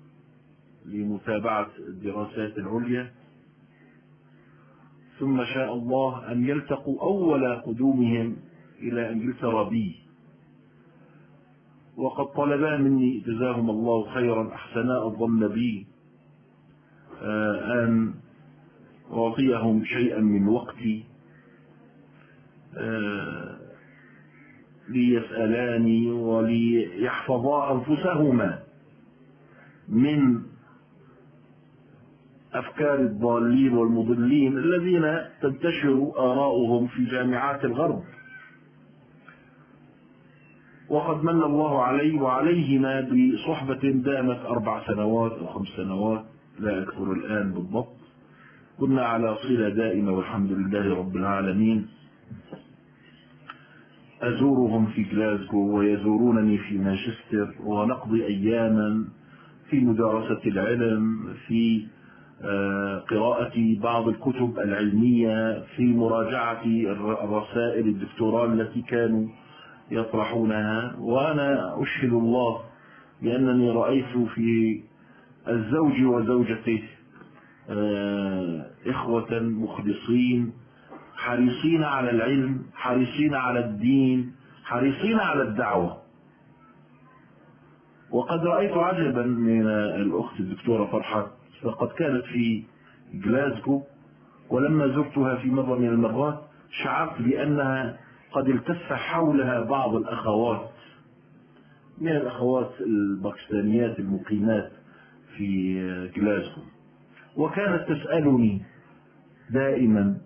لمتابعة الدراسات العليا، ثم شاء الله أن يلتقوا أول قدومهم إلى إنجلترا بي، وقد طلبا مني جزاهم الله خيرا أحسناء الظن بي أن أعطيهم شيئا من وقتي ليسألاني وليحفظا أنفسهما من أفكار الضالين والمضلين الذين تنتشر آراؤهم في جامعات الغرب. وقد من الله علي وعليهما بصحبة دامت 4 سنوات أو 5 سنوات لا أذكر الآن بالضبط. كنا على صلة دائمة والحمد لله رب العالمين. أزورهم في غلاسكو ويزورونني في مانشستر، ونقضي أياما في مدارسة العلم، في قراءة بعض الكتب العلمية، في مراجعة الرسائل الدكتوراه التي كانوا يطرحونها. وأنا أشهد الله بأنني رأيت في الزوج وزوجته إخوة مخلصين حريصين على العلم، حريصين على الدين، حريصين على الدعوة. وقد رأيت عجبا من الأخت الدكتورة فرحة، فقد كانت في غلاسكو، ولما زرتها في مرة من المرات شعرت بأنها قد التف حولها بعض الأخوات من الأخوات الباكستانيات المقيمات في غلاسكو، وكانت تسألني دائما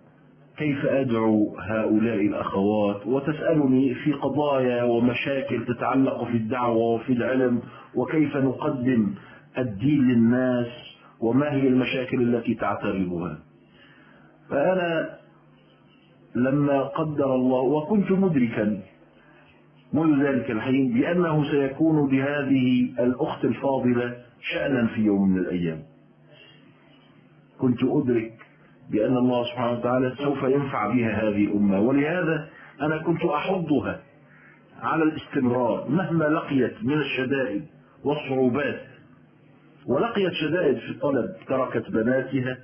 كيف أدعو هؤلاء الأخوات، وتسألني في قضايا ومشاكل تتعلق في الدعوة وفي العلم، وكيف نقدم الدين للناس، وما هي المشاكل التي تعترضها. فأنا لما قدر الله وكنت مدركا منذ ذلك الحين بأنه سيكون لهذه الأخت الفاضلة شأنا في يوم من الأيام، كنت أدرك بأن الله سبحانه وتعالى سوف ينفع بها هذه الأمة، ولهذا أنا كنت أحضها على الاستمرار مهما لقيت من الشدائد والصعوبات. ولقيت شدائد في الطلب، تركت بناتها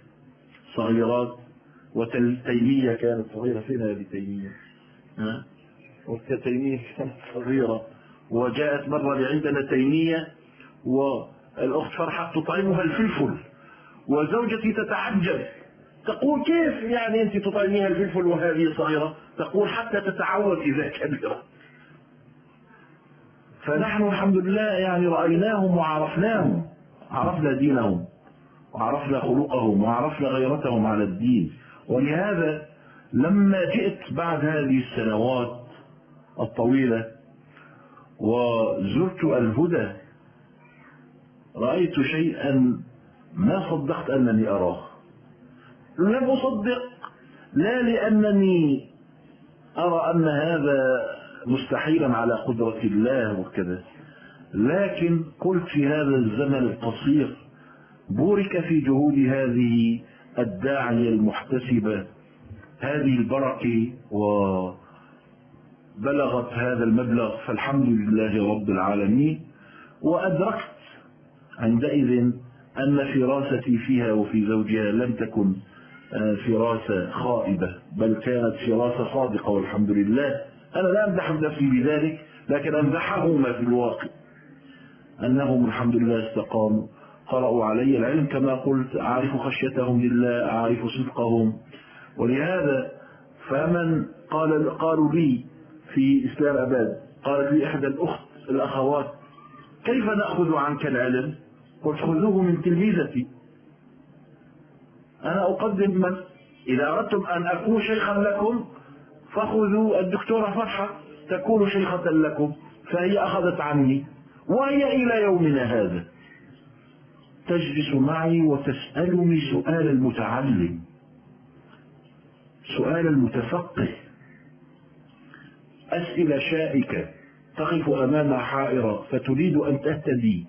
صغيرات، وتيمية كانت صغيرة. فين هذه تيمية؟ وتيمية كانت صغيرة، وجاءت مرة لعندنا تيمية والأخت فرحة تطعمها الفلفل، وزوجتي تتعجب تقول كيف يعني أنت تطعميها الفلفل وهذه صغيرة؟ تقول حتى تتعود إذا كبرت. فنحن الحمد لله يعني رأيناهم وعرفناهم، عرفنا دينهم وعرفنا خلقهم وعرفنا غيرتهم على الدين. ولهذا لما جئت بعد هذه السنوات الطويلة وزرت الهدى رأيت شيئا ما صدقت أنني أراه. لم أصدق، لا لأنني أرى أن هذا مستحيلا على قدرة الله وكذا، لكن قلت في هذا الزمن القصير بورك في جهود هذه الداعية المحتسبة هذه البركة وبلغت هذا المبلغ، فالحمد لله رب العالمين. وأدركت عندئذ أن فراستي فيها وفي زوجها لم تكن فراسة خائبة، بل كانت فراسة صادقة والحمد لله. أنا لا أمدح نفسي بذلك، لكن أمدحهما في الواقع أنهم الحمد لله استقاموا، قرأوا علي العلم كما قلت، أعرف خشيتهم لله، أعرف صدقهم. ولهذا فمن قالوا لي في إسلام أباد، قالت لي إحدى الأخوات كيف نأخذ عنك العلم؟ قلت خذوه من تلميذتي، أنا أقدم من إذا أردتم أن أكون شيخا لكم فخذوا الدكتورة فرحة تكون شيخة لكم، فهي أخذت عني وهي إلى يومنا هذا تجلس معي وتسألني سؤال المتعلم، سؤال المتفقه، أسئلة شائكة، تقف أمامها حائرة فتريد أن تهتدي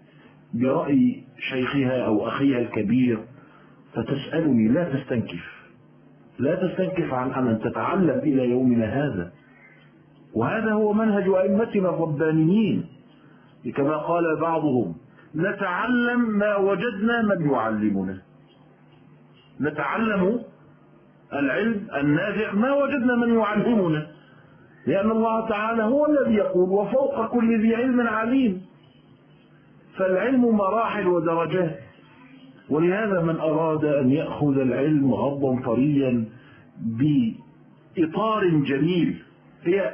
برأي شيخها أو أخيها الكبير، فتسألني لا تستنكف عن أن تتعلم إلى يومنا هذا. وهذا هو منهج أئمتنا الربانيين، كما قال بعضهم نتعلم ما وجدنا من يعلمنا، نتعلم العلم النافع ما وجدنا من يعلمنا، لأن الله تعالى هو الذي يقول وفوق كل ذي علم عليم، فالعلم مراحل ودرجات. ولهذا من أراد أن يأخذ العلم غضا طريا بإطار جميل،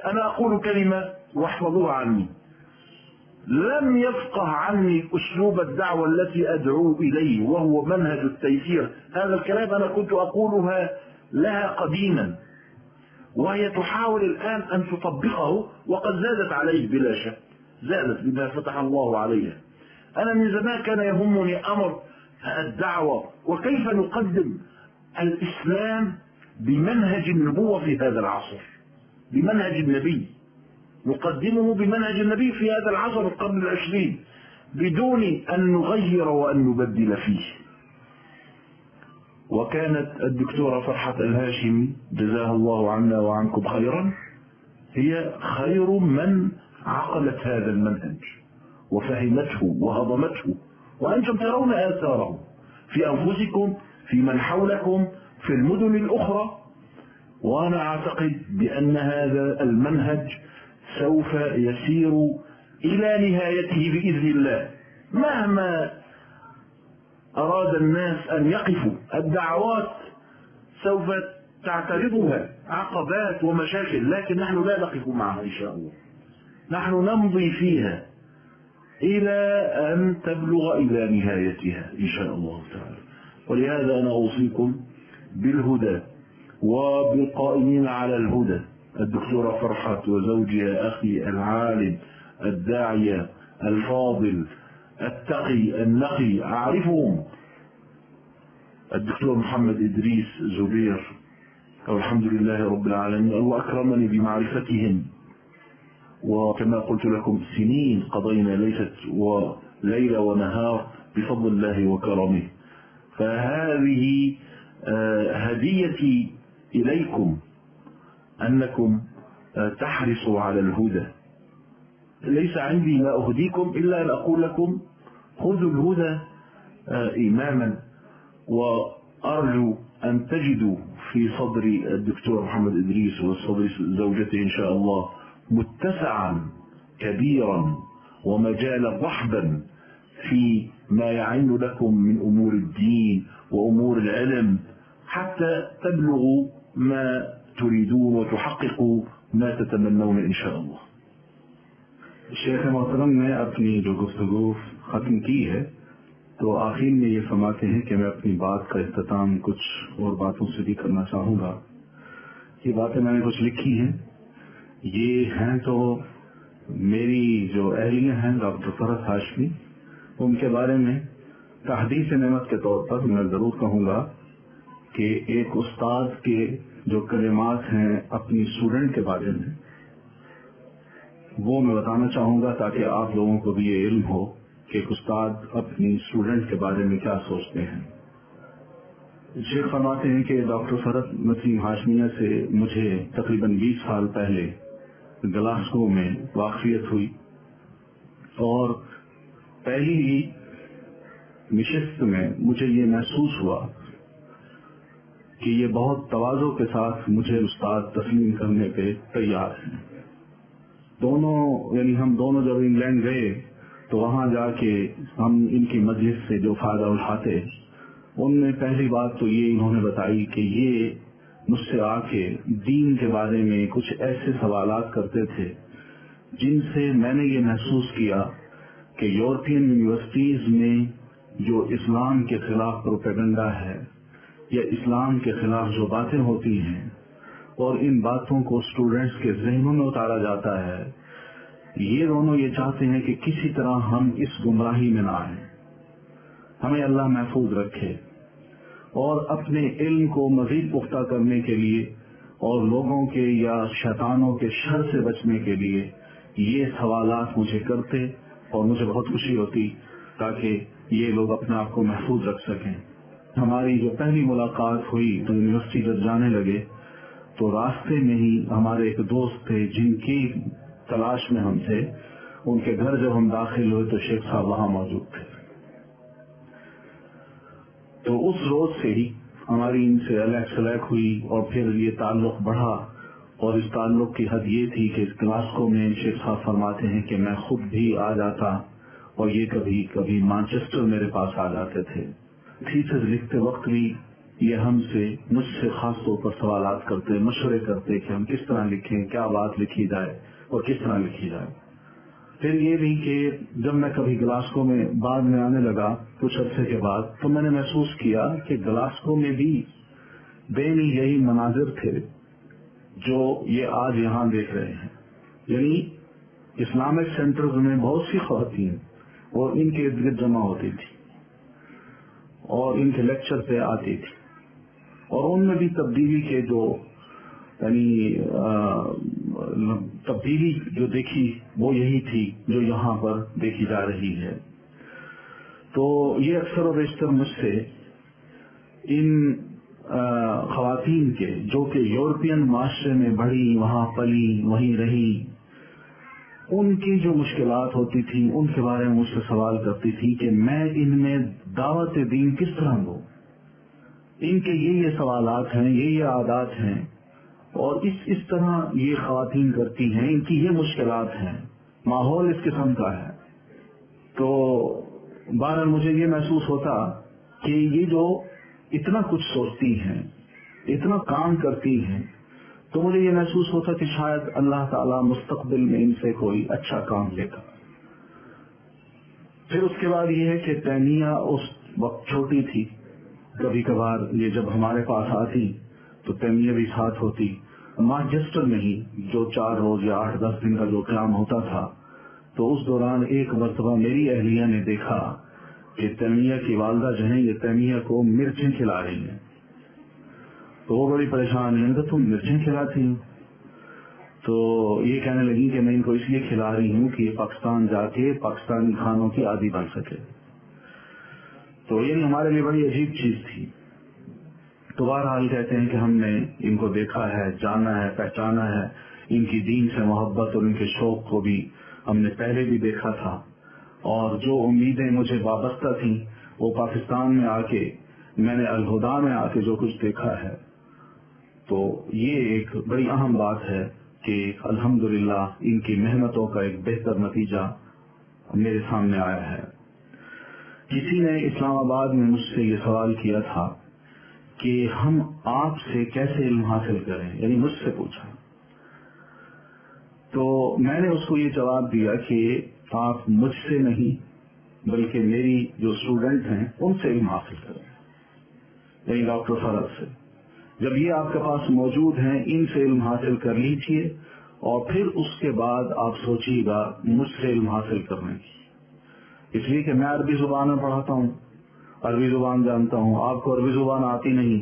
أنا أقول كلمة واحفظوها عني، لم يفقه عني أسلوب الدعوة التي أدعو إليه وهو منهج التيسير. هذا الكلام أنا كنت أقولها لها قديما، وهي تحاول الآن أن تطبقه، وقد زادت عليه بلا شك، زادت بما فتح الله عليها. أنا من زمان كان يهمني أمر الدعوة وكيف نقدم الإسلام بمنهج النبوة في هذا العصر، بمنهج النبي، نقدمه بمنهج النبي في هذا العصر القرن العشرين بدون أن نغير وأن نبدل فيه. وكانت الدكتورة فرحة الهاشمي جزاها الله عنا وعنكم خيرا هي خير من عقلت هذا المنهج وفهمته وهضمته، وأنتم ترون آثاره في أنفسكم، في من حولكم، في المدن الأخرى. وأنا أعتقد بأن هذا المنهج سوف يسير إلى نهايته بإذن الله، مهما أراد الناس أن يقفوا. الدعوات سوف تعترضها عقبات ومشاكل، لكن نحن لا نقف معها إن شاء الله، نحن نمضي فيها إلى أن تبلغ إلى نهايتها إن شاء الله تعالى. ولهذا أنا أوصيكم بالهدى وبالقائمين على الهدى، الدكتورة فرحة وزوجها أخي العالم الداعية الفاضل التقي النقي أعرفهم، الدكتور محمد إدريس زبير، والحمد لله رب العالمين، الله أكرمني بمعرفتهم، وكما قلت لكم سنين قضينا ليست وليلة ونهار بفضل الله وكرمه. فهذه هديتي إليكم أنكم تحرصوا على الهدى. ليس عندي ما أهديكم إلا أن أقول لكم خذوا الهدى إماما، وأرجو أن تجدوا في صدر الدكتور محمد إدريس وصدر زوجته إن شاء الله متسعا كبيرا ومجالا رحبا في ما يعين لكم من أمور الدين وأمور العلم، حتى تبلغوا ما تريدون وتحققوا ما تتمنون إن شاء الله. शेख मोहतरम ने अपनी जो गुफ्तगू खत्म की है तो आखिर में ये फरमाते हैं कि मैं अपनी बात का इख्तिताम कुछ और बातों से भी करना चाहूँगा। ये बातें मैंने कुछ लिखी हैं, ये हैं तो मेरी जो अहलिया हैं डॉक्टर फरहत हाशमी, उनके बारे में तहदीस नेमत के तौर पर मैं ज़रूर कहूँगा कि एक उस्ताद के जो कलिमात हैं अपनी स्टूडेंट के बारे में, وہ میں بتانا چاہوں گا تاکہ آپ لوگوں کو بھی یہ علم ہو کہ ایک استاد اپنی اسٹوڈنٹ کے بارے میں کیا سوچتے ہیں۔ شیخ فرماتے ہیں کہ ڈاکٹر فرد نسیم ہاشمیہ سے مجھے تقریباً 20 سال پہلے گلاسگو میں واقفیت ہوئی، اور پہلی ہی نشست میں مجھے یہ محسوس ہوا کہ یہ بہت تواضع کے ساتھ مجھے استاد تسلیم کرنے پہ تیار ہیں۔ ہم دونوں جب انگلینڈ گئے تو وہاں جا کے ہم ان کی مجلس سے جو فائدہ اٹھاتے، ان میں پہلی بات تو یہ انہوں نے بتائی کہ یہ مجھ سے آ کے دین کے بارے میں کچھ ایسے سوالات کرتے تھے جن سے میں نے یہ محسوس کیا کہ یورپین یونیورسٹیز میں جو اسلام کے خلاف پروپیگنڈا ہے یا اسلام کے خلاف جو باتیں ہوتی ہیں اور ان باتوں کو اسٹوڈینٹس کے ذہنوں میں اتارا جاتا ہے، یہ دونوں یہ چاہتے ہیں کہ کسی طرح ہم اس گمراہی میں نہ آئیں، ہمیں اللہ محفوظ رکھے، اور اپنے علم کو مزید پختہ کرنے کے لیے اور لوگوں کے یا شیطانوں کے شر سے بچنے کے لیے یہ سوالات مجھے کرتے، اور مجھے بہت خوشی ہوتی تاکہ یہ لوگ اپنے آپ کو محفوظ رکھ سکیں۔ ہماری جو پہلی ملاقات ہوئی تو یونیورسٹی جب جانے لگے تو راستے میں ہی ہمارے ایک دوست تھے جن کی تلاش میں ہم تھے، ان کے گھر جب ہم داخل ہوئے تو شیخ صاحب وہاں موجود تھے۔ تو اس روز سے ہی ہماری ان سے الیک سلیک ہوئی، اور پھر یہ تعلق بڑھا، اور اس تعلق کی حد یہ تھی کہ اس گلاسگو میں شیخ صاحب فرماتے ہیں کہ میں خود بھی آ جاتا، اور یہ کبھی کبھی مانچسٹر میرے پاس آ جاتے تھے۔ تھیسس لکھتے وقت بھی یہ مجھ سے خاص طور پر سوالات کرتے، مشورے کرتے کہ ہم کس طرح لکھیں، کیا بات لکھی جائے اور کس طرح لکھی جائے۔ پھر یہ بھی کہ جب میں کبھی گلاسگو میں بعد میں آنے لگا کچھ عرصے کے بعد، تو میں نے محسوس کیا کہ گلاسگو میں بھی دینی یہی مناظر تھے جو یہ آج یہاں دیکھ رہے ہیں، یعنی اسلامک سینٹرز میں بہت سی خواتین اور ان کے ارد گرد جمع ہوتی تھی اور ان کے لیکچر پہ آتی تھی، اور ان میں بھی تبدیلی کے تبدیلی جو دیکھی وہ یہی تھی جو یہاں پر دیکھی جا رہی ہے۔ تو یہ اکثر و بیشتر مجھ سے ان خواتین کے جو کہ یورپین معاشرے میں بڑھی، وہاں پلی، وہیں رہی، ان کی جو مشکلات ہوتی تھی ان کے بارے میں مجھ سے سوال کرتی تھی کہ میں ان میں دعوت دین کس طرح دوں، ان کے یہ سوالات ہیں، یہ عادات ہیں، اور اس طرح یہ خواتین کرتی ہیں، ان کی یہ مشکلات ہیں، ماحول اس قسم کا ہے۔ تو بہرحال مجھے یہ محسوس ہوتا کہ یہ جو اتنا کچھ سوچتی ہیں، اتنا کام کرتی ہیں، تو مجھے یہ محسوس ہوتا کہ شاید اللہ تعالیٰ مستقبل میں ان سے کوئی اچھا کام لے گا۔ پھر اس کے بعد یہ ہے کہ تیمیہ اس وقت چھوٹی تھی، کبھی کبھار یہ جب ہمارے پاس آتی تو تیمیہ بھی ساتھ ہوتی، مانچسٹر میں ہی جو 4 روز یا 8-10 دن کا جو قیام ہوتا تھا، تو اس دوران ایک مرتبہ میری اہلیہ نے دیکھا کہ تیمیہ کی والدہ جو ہیں یہ تیمیہ کو مرچیں کھلا رہی ہیں، تو وہ بڑی پریشان ہیں کہ تم مرچیں کھلاتی ہو؟ تو یہ کہنے لگی کہ میں ان کو اس لیے کھلا رہی ہوں کہ یہ پاکستان جا کے پاکستانی کھانوں کی عادی بن سکے۔ تو یہ ہمارے لیے بڑی عجیب چیز تھی۔ تو بہرحال کہتے ہیں کہ ہم نے ان کو دیکھا ہے، جانا ہے، پہچانا ہے، ان کی دین سے محبت اور ان کے شوق کو بھی ہم نے پہلے بھی دیکھا تھا، اور جو امیدیں مجھے وابستہ تھیں وہ پاکستان میں آ کے میں نے الہدا میں آ کے جو کچھ دیکھا ہے، تو یہ ایک بڑی اہم بات ہے کہ الحمدللہ ان کی محنتوں کا ایک بہتر نتیجہ میرے سامنے آیا ہے۔ کسی نے اسلام آباد میں مجھ سے یہ سوال کیا تھا کہ ہم آپ سے کیسے علم حاصل کریں، یعنی مجھ سے پوچھا، تو میں نے اس کو یہ جواب دیا کہ آپ مجھ سے نہیں بلکہ میری جو اسٹوڈنٹ ہیں ان سے علم حاصل کریں، یعنی ڈاکٹر فرد سے۔ جب یہ آپ کے پاس موجود ہیں ان سے علم حاصل کر لیجیے، اور پھر اس کے بعد آپ سوچیے گا مجھ سے علم حاصل کرنے کی، اس لیے کہ میں عربی زبان میں پڑھاتا ہوں، عربی زبان جانتا ہوں، آپ کو عربی زبان آتی نہیں،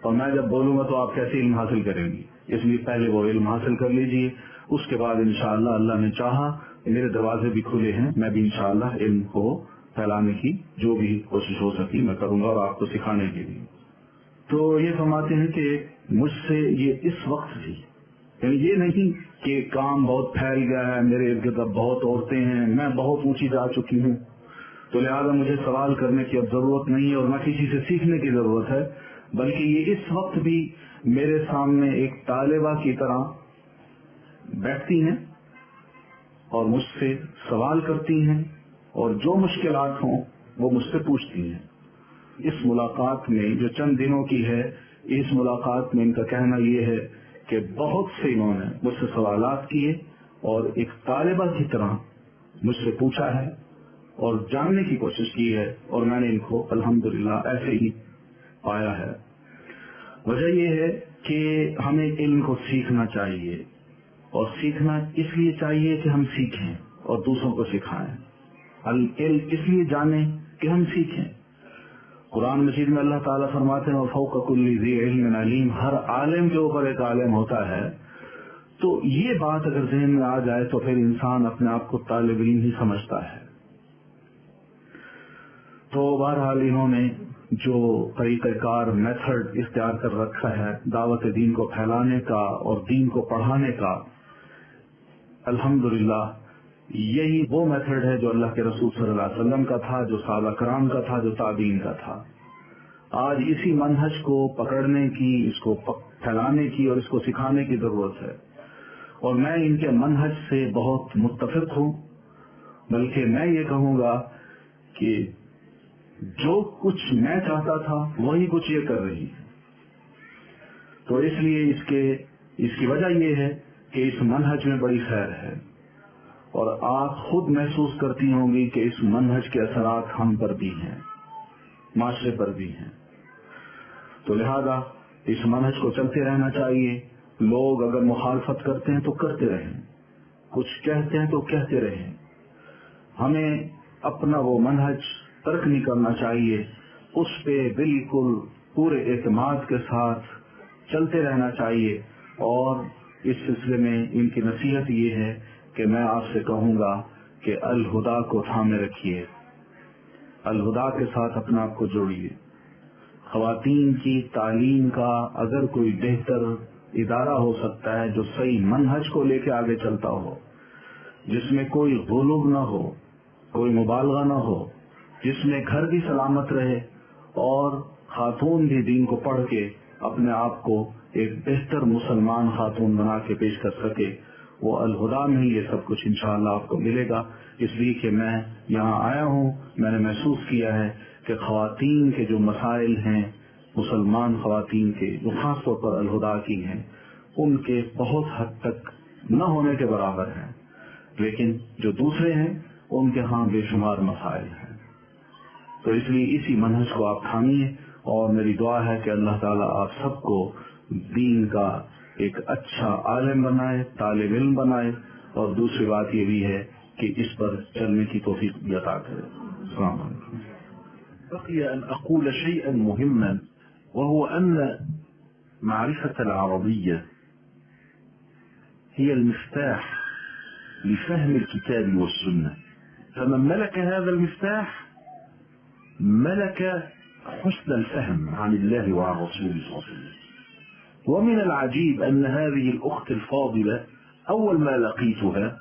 اور میں جب بولوں گا تو آپ کیسے علم حاصل کریں گی؟ इसलिए पहले वो इल्म हासिल कर लीजिए, उसके बाद इंशाअल्लाह अल्लाह ने चाहा मेरे दरवाजे भी खुले हैं, मैं भी इंशाअल्लाह इल्म को फैलाने की जो भी कोशिश हो सकी मैं करूंगा और आपको सिखाने के लिए। तो ये फरमाते हैं कि मुझसे ये इस वक्त भी, यानी ये नहीं कि काम बहुत फैल गया है, मेरे इर्द गिर्द बहुत औरतें हैं, मैं बहुत ऊंची जा चुकी हूँ, तो लिहाजा मुझे सवाल करने की अब जरूरत नहीं है और न किसी से सीखने की जरूरत है, बल्कि ये इस वक्त भी मेरे सामने एक तालिबा की तरह बैठती हैं और मुझसे सवाल करती हैं और जो मुश्किलात हों वो मुझसे पूछती हैं। इस मुलाकात में जो चंद दिनों की है, इस मुलाकात में इनका कहना ये है कि बहुत से इन्होंने मुझसे सवालात किए और एक तालिबा की तरह मुझसे पूछा है और जानने की कोशिश की है और मैंने इनको अल्हम्दुलिल्लाह ऐसे ही पाया है। वजह यह है कि हमें इल्म को सीखना चाहिए और सीखना इसलिए चाहिए कि हम सीखें और दूसरों को सिखाएं। इल्म इसलिए जानें कि हम सीखें। कुरान मजीद में अल्लाह ताला फरमाते हैं फौक़ कुल्ली ज़ी इल्मिन अलीम, हर आलिम के ऊपर एक आलिम होता है। तो ये बात अगर ज़हन में आ जाए तो फिर इंसान अपने आप को तालिब इल्म ही समझता है। तो बहरहाल इन्होंने जो तरीक़ाकार मेथड इख्तियार कर रखा है दावत दीन को फैलाने का और दीन को पढ़ाने का, अल्हम्दुलिल्लाह यही वो मेथड है जो अल्लाह के रसूल सल्लल्लाहु अलैहि वसल्लम का था, जो सहाबा कराम का था, जो ताबीन का था। आज इसी मनहज को पकड़ने की, इसको फैलाने की और इसको सिखाने की जरूरत है और मैं इनके मनहज से बहुत मुत्तफिक हूँ। बल्कि मैं ये कहूँगा कि जो कुछ मैं चाहता था वही कुछ ये कर रही है। तो इसलिए इसकी वजह यह है कि इस मनहज में बड़ी खैर है और आप खुद महसूस करती होंगी कि इस मनहज के असरात हम पर भी हैं, माशरे पर भी हैं। तो लिहाजा इस मनहज को चलते रहना चाहिए। लोग अगर मुखालफत करते हैं तो करते रहें, कुछ कहते हैं तो कहते रहें। हमें अपना वो मनहज तर्क नहीं करना चाहिए, उस पे बिल्कुल पूरे एतमाद के साथ चलते रहना चाहिए। और इस सिलसिले में इनकी नसीहत ये है कि मैं आपसे कहूंगा कि अल हुदा को थामे रखिए, अल हुदा के साथ अपने आप को जोड़िए। ख्वातीन की तालीम का अगर कोई बेहतर इदारा हो सकता है जो सही मनहज को लेके आगे चलता हो, जिसमें कोई गुलूब न हो, कोई मुबालगा न हो, जिसमें घर भी सलामत रहे और खातून भी दीन को पढ़ के अपने आप को एक बेहतर मुसलमान खातून बना के पेश कर सके, वो अल हुदा में ही ये सब कुछ इंशाअल्लाह आपको मिलेगा। इसलिए कि मैं यहाँ आया हूँ, मैंने महसूस किया है कि ख्वातीन के जो मसाइल हैं, मुसलमान ख्वातीन के जो खास तौर पर अल हुदा की हैं, उनके बहुत हद तक न होने के बराबर हैं, लेकिन जो दूसरे हैं उनके यहाँ बेशुमार मसाइल हैं। तो इसलिए इसी मनहज को आप थामिए और मेरी दुआ है कि अल्लाह ताला आप सबको दीन का एक अच्छा आलिम बनाए, तालिब इल्म बनाए और दूसरी बात ये भी है कि इस पर चलने की तौफीक भी अता करे। अस्सलाम वालेकुम। بقي أن أقول شيئا مهما، وهو أن معرفة العربية هي المفتاح لفهم الكتاب والسنة، فمن ملك هذا المفتاح ملك حسن الفهم عن الله وعن رسوله صلى الله عليه وسلم. ومن العجيب أن هذه الأخت الفاضلة أول ما لقيتها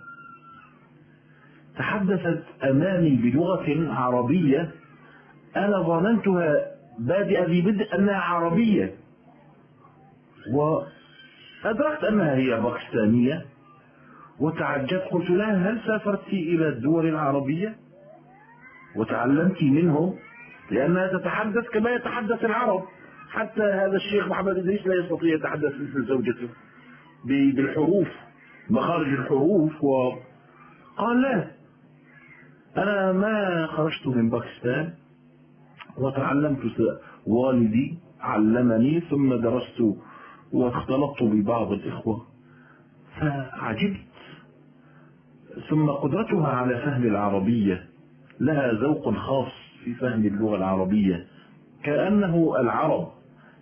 تحدثت أمامي بلغة عربية أنا ظننتها بادئة ببدء أنها عربية، وأدركت أنها هي باكستانية وتعجبت. قلت لها هل سافرت إلى الدول العربية وتعلمت منهم؟ لأنها تتحدث كما يتحدث العرب. حتى هذا الشيخ محمد إدريس لا يستطيع يتحدث مثل زوجته بالحروف، مخارج الحروف. وقال لا، أنا ما خرجت من باكستان وتعلمت، والدي علمني ثم درست واختلطت ببعض الإخوة فعجبت. ثم قدرتها على فهم العربية، لها ذوق خاص في فهم اللغة العربية كأنه العرب.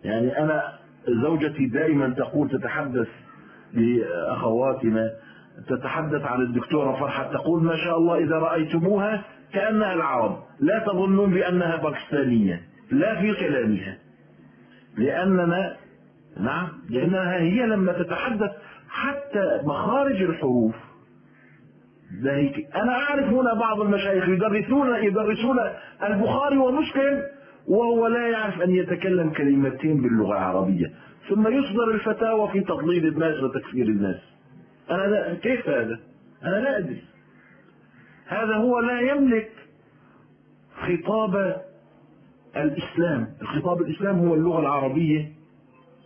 يعني أنا زوجتي دائما تقول، تتحدث لأخواتنا، تتحدث عن الدكتورة فرحة، تقول ما شاء الله إذا رأيتموها كأنها العرب، لا تظنون بأنها باكستانية لا في كلامها، لأنها هي لما تتحدث حتى مخارج الحروف. أنا أعرف هنا بعض المشايخ يدرسون البخاري ومسلم وهو لا يعرف أن يتكلم كلمتين باللغة العربية، ثم يصدر الفتاوى في تضليل الناس وتكفير الناس. كيف هذا؟ أنا لا أدري. هذا هو لا يملك خطاب الإسلام. الخطاب الإسلام هو اللغة العربية،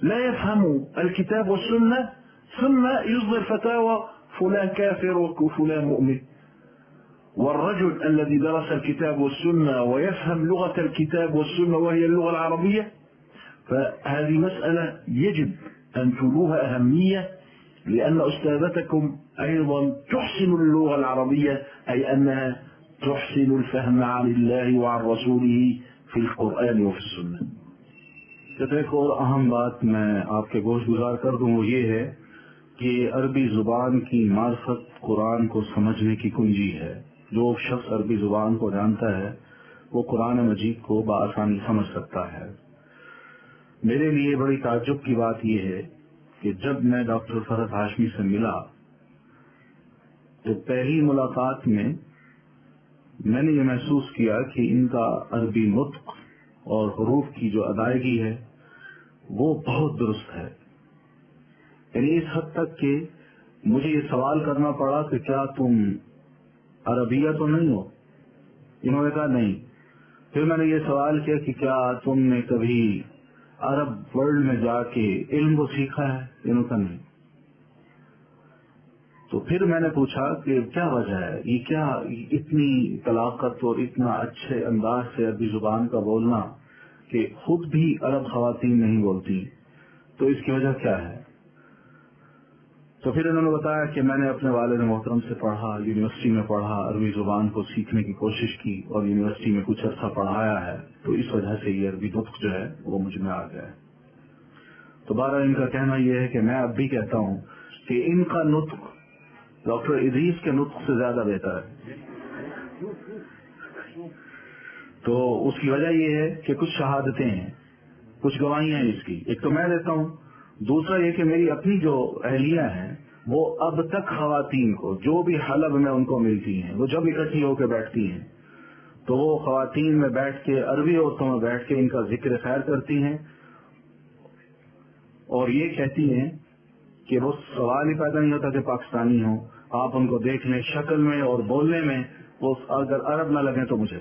لا يفهم الكتاب والسنة ثم يصدر فتاوى فلان كافر وفلان مؤمن. والرجل الذي درس الكتاب والسنة ويفهم لغة الكتاب والسنة وهي اللغة العربية، فهذه مسألة يجب أن تولوها أهمية، لأن أستاذتكم أيضا تحسن اللغة العربية، أي أنها تحسن الفهم عن الله وعن رسوله في القرآن وفي السنة. ایک اور اہم بات میں آپ کے گوش گزار کر دوں وہ یہ ہے کہ عربی زبان کی معرفت قرآن کو سمجھنے کی کنجی ہے. جو شخص عربی زبان کو جانتا ہے وہ قرآن مجید کو بآسانی سمجھ سکتا ہے. میرے لیے بڑی تعجب کی بات یہ ہے کہ جب میں ڈاکٹر فرحت ہاشمی سے ملا تو پہلی ملاقات میں نے یہ محسوس کیا کہ ان کا عربی نطق اور حروف کی جو ادائیگی ہے وہ بہت درست ہے. یعنی اس حد تک کہ مجھے یہ سوال کرنا پڑا کہ کیا تم عربیہ تو نہیں ہو؟ انہوں نے کہا نہیں. پھر میں نے یہ سوال کیا کہ کیا تم نے کبھی عرب ورلڈ میں جا کے علم کو سیکھا ہے؟ انہوں نے کہا نہیں. تو پھر میں نے پوچھا کہ کیا وجہ ہے، یہ کیا اتنی طلاقت اور اتنا اچھے انداز سے عربی زبان کا بولنا کہ خود بھی عرب خواتین نہیں بولتی، تو اس کی وجہ کیا ہے؟ تو پھر انہوں نے بتایا کہ میں نے اپنے والد محترم سے پڑھا، یونیورسٹی میں پڑھا، عربی زبان کو سیکھنے کی کوشش کی اور یونیورسٹی میں کچھ عرصہ پڑھایا ہے، تو اس وجہ سے یہ عربی نطق جو ہے وہ مجھ میں آ گیا ہے. تو بہرحال ان کا کہنا یہ ہے کہ میں اب بھی کہتا ہوں کہ ان کا نطق ڈاکٹر ادریس کے نطق سے زیادہ بہتر ہے. تو اس کی وجہ یہ ہے کہ کچھ شہادتیں ہیں، کچھ گواہیاں ہیں اس کی. ایک تو میں دیتا ہوں، دوسرا یہ کہ میری اپنی جو اہلیہ ہیں وہ اب تک خواتین کو جو بھی حلب میں ان کو ملتی ہیں، وہ جب اکٹھی ہو کے بیٹھتی ہیں تو وہ خواتین میں بیٹھ کے، عربی عورتوں میں بیٹھ کے ان کا ذکر خیر کرتی ہیں اور یہ کہتی ہیں کہ وہ سوال ہی پیدا نہیں ہوتا کہ پاکستانی ہوں. آپ ان کو دیکھ لیں شکل میں اور بولنے میں، وہ اگر عرب نہ لگیں تو مجھے.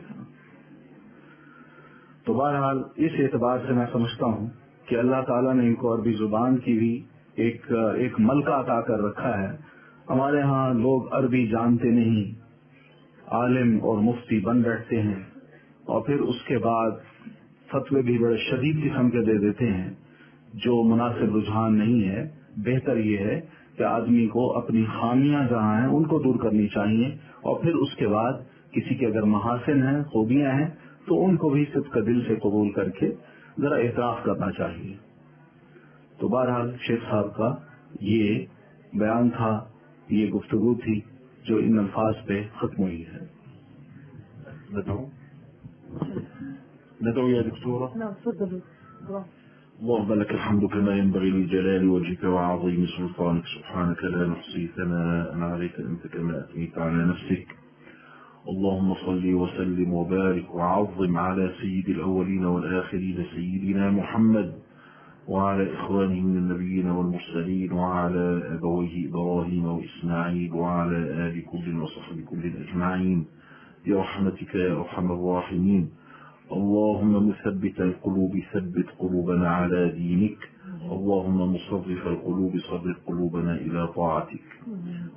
تو بہرحال اس اعتبار سے میں سمجھتا ہوں کہ اللہ تعالیٰ نے ان کو عربی زبان کی بھی ایک ملکہ عطا کر رکھا ہے. ہمارے ہاں لوگ عربی جانتے نہیں، عالم اور مفتی بن بیٹھتے ہیں اور پھر اس کے بعد فتوے بھی بڑے شدید قسم کے دے دیتے ہیں جو مناسب رجحان نہیں ہے. بہتر یہ ہے کہ آدمی کو اپنی خامیاں جہاں ہیں ان کو دور کرنی چاہیے اور پھر اس کے بعد کسی کے اگر محاسن ہیں، خوبیاں ہیں تو ان کو بھی صدق دل سے قبول کر کے ذرا اعتراف کرنا چاہیے. تو بہرحال شیخ صاحب کا یہ بیان تھا، یہ گفتگو تھی جو ان الفاظ پہ ختم ہوئی ہے. ندعو يا دكتورة. نعم تفضلوا. اللهم لك الحمد كما ينبغي لجلال وجهك وعظيم سلطانك، سبحانك لا نحصي ثناء عليك أنت كما أثنيت على نفسك. اللهم صل وسلم وبارك وعظم على سيد الأولين والآخرين سيدنا محمد وعلى إخوانه من النبيين والمرسلين وعلى أبويه إبراهيم وإسماعيل وعلى آل كل وصحب كل أجمعين برحمتك يا أرحم الراحمين. اللهم مثبت القلوب ثبت قلوبنا على دينك. اللهم مصرف القلوب صرف قلوبنا إلى طاعتك.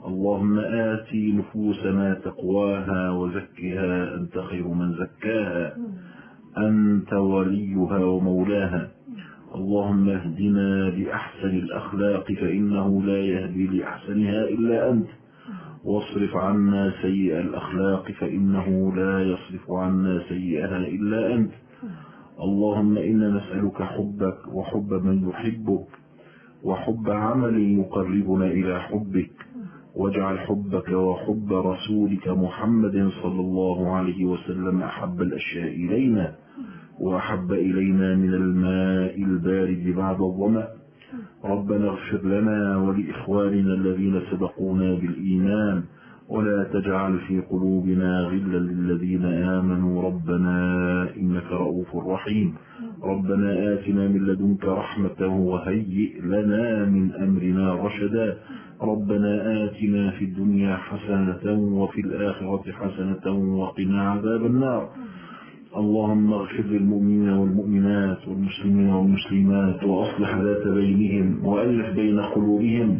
اللهم آت نفوسنا تقواها وزكها أنت خير من زكاها، أنت وليها ومولاها. اللهم اهدنا لأحسن الأخلاق فإنه لا يهدي لأحسنها إلا أنت، واصرف عنا سيئ الأخلاق فإنه لا يصرف عنا سيئها إلا أنت. اللهم إنا نسألك حبك وحب من يحبك وحب عمل يقربنا إلى حبك، واجعل حبك وحب رسولك محمد صلى الله عليه وسلم أحب الأشياء إلينا وأحب إلينا من الماء البارد بعد الظمأ. ربنا اغفر لنا ولإخواننا الذين سبقونا بالإيمان ولا تجعل في قلوبنا غلا للذين آمنوا ربنا إنك رؤوف رحيم. ربنا آتنا من لدنك رحمة وهيئ لنا من أمرنا رشدا. ربنا آتنا في الدنيا حسنة وفي الآخرة حسنة وقنا عذاب النار. اللهم اغفر للمؤمنين والمؤمنات والمسلمين والمسلمات وأصلح ذات بينهم وألف بين قلوبهم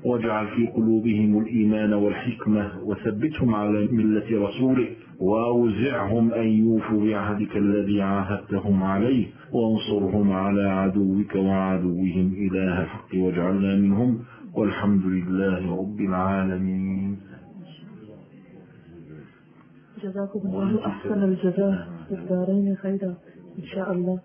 واجعل في قلوبهم الإيمان والحكمة وثبتهم على ملة رسولك وأوزعهم أن يوفوا بعهدك الذي عاهدتهم عليه وانصرهم على عدوك وعدوهم إله الحق واجعلنا منهم والحمد لله رب العالمين. جزاكم الله أحسن الجزاء في الدارين خيرا إن شاء الله.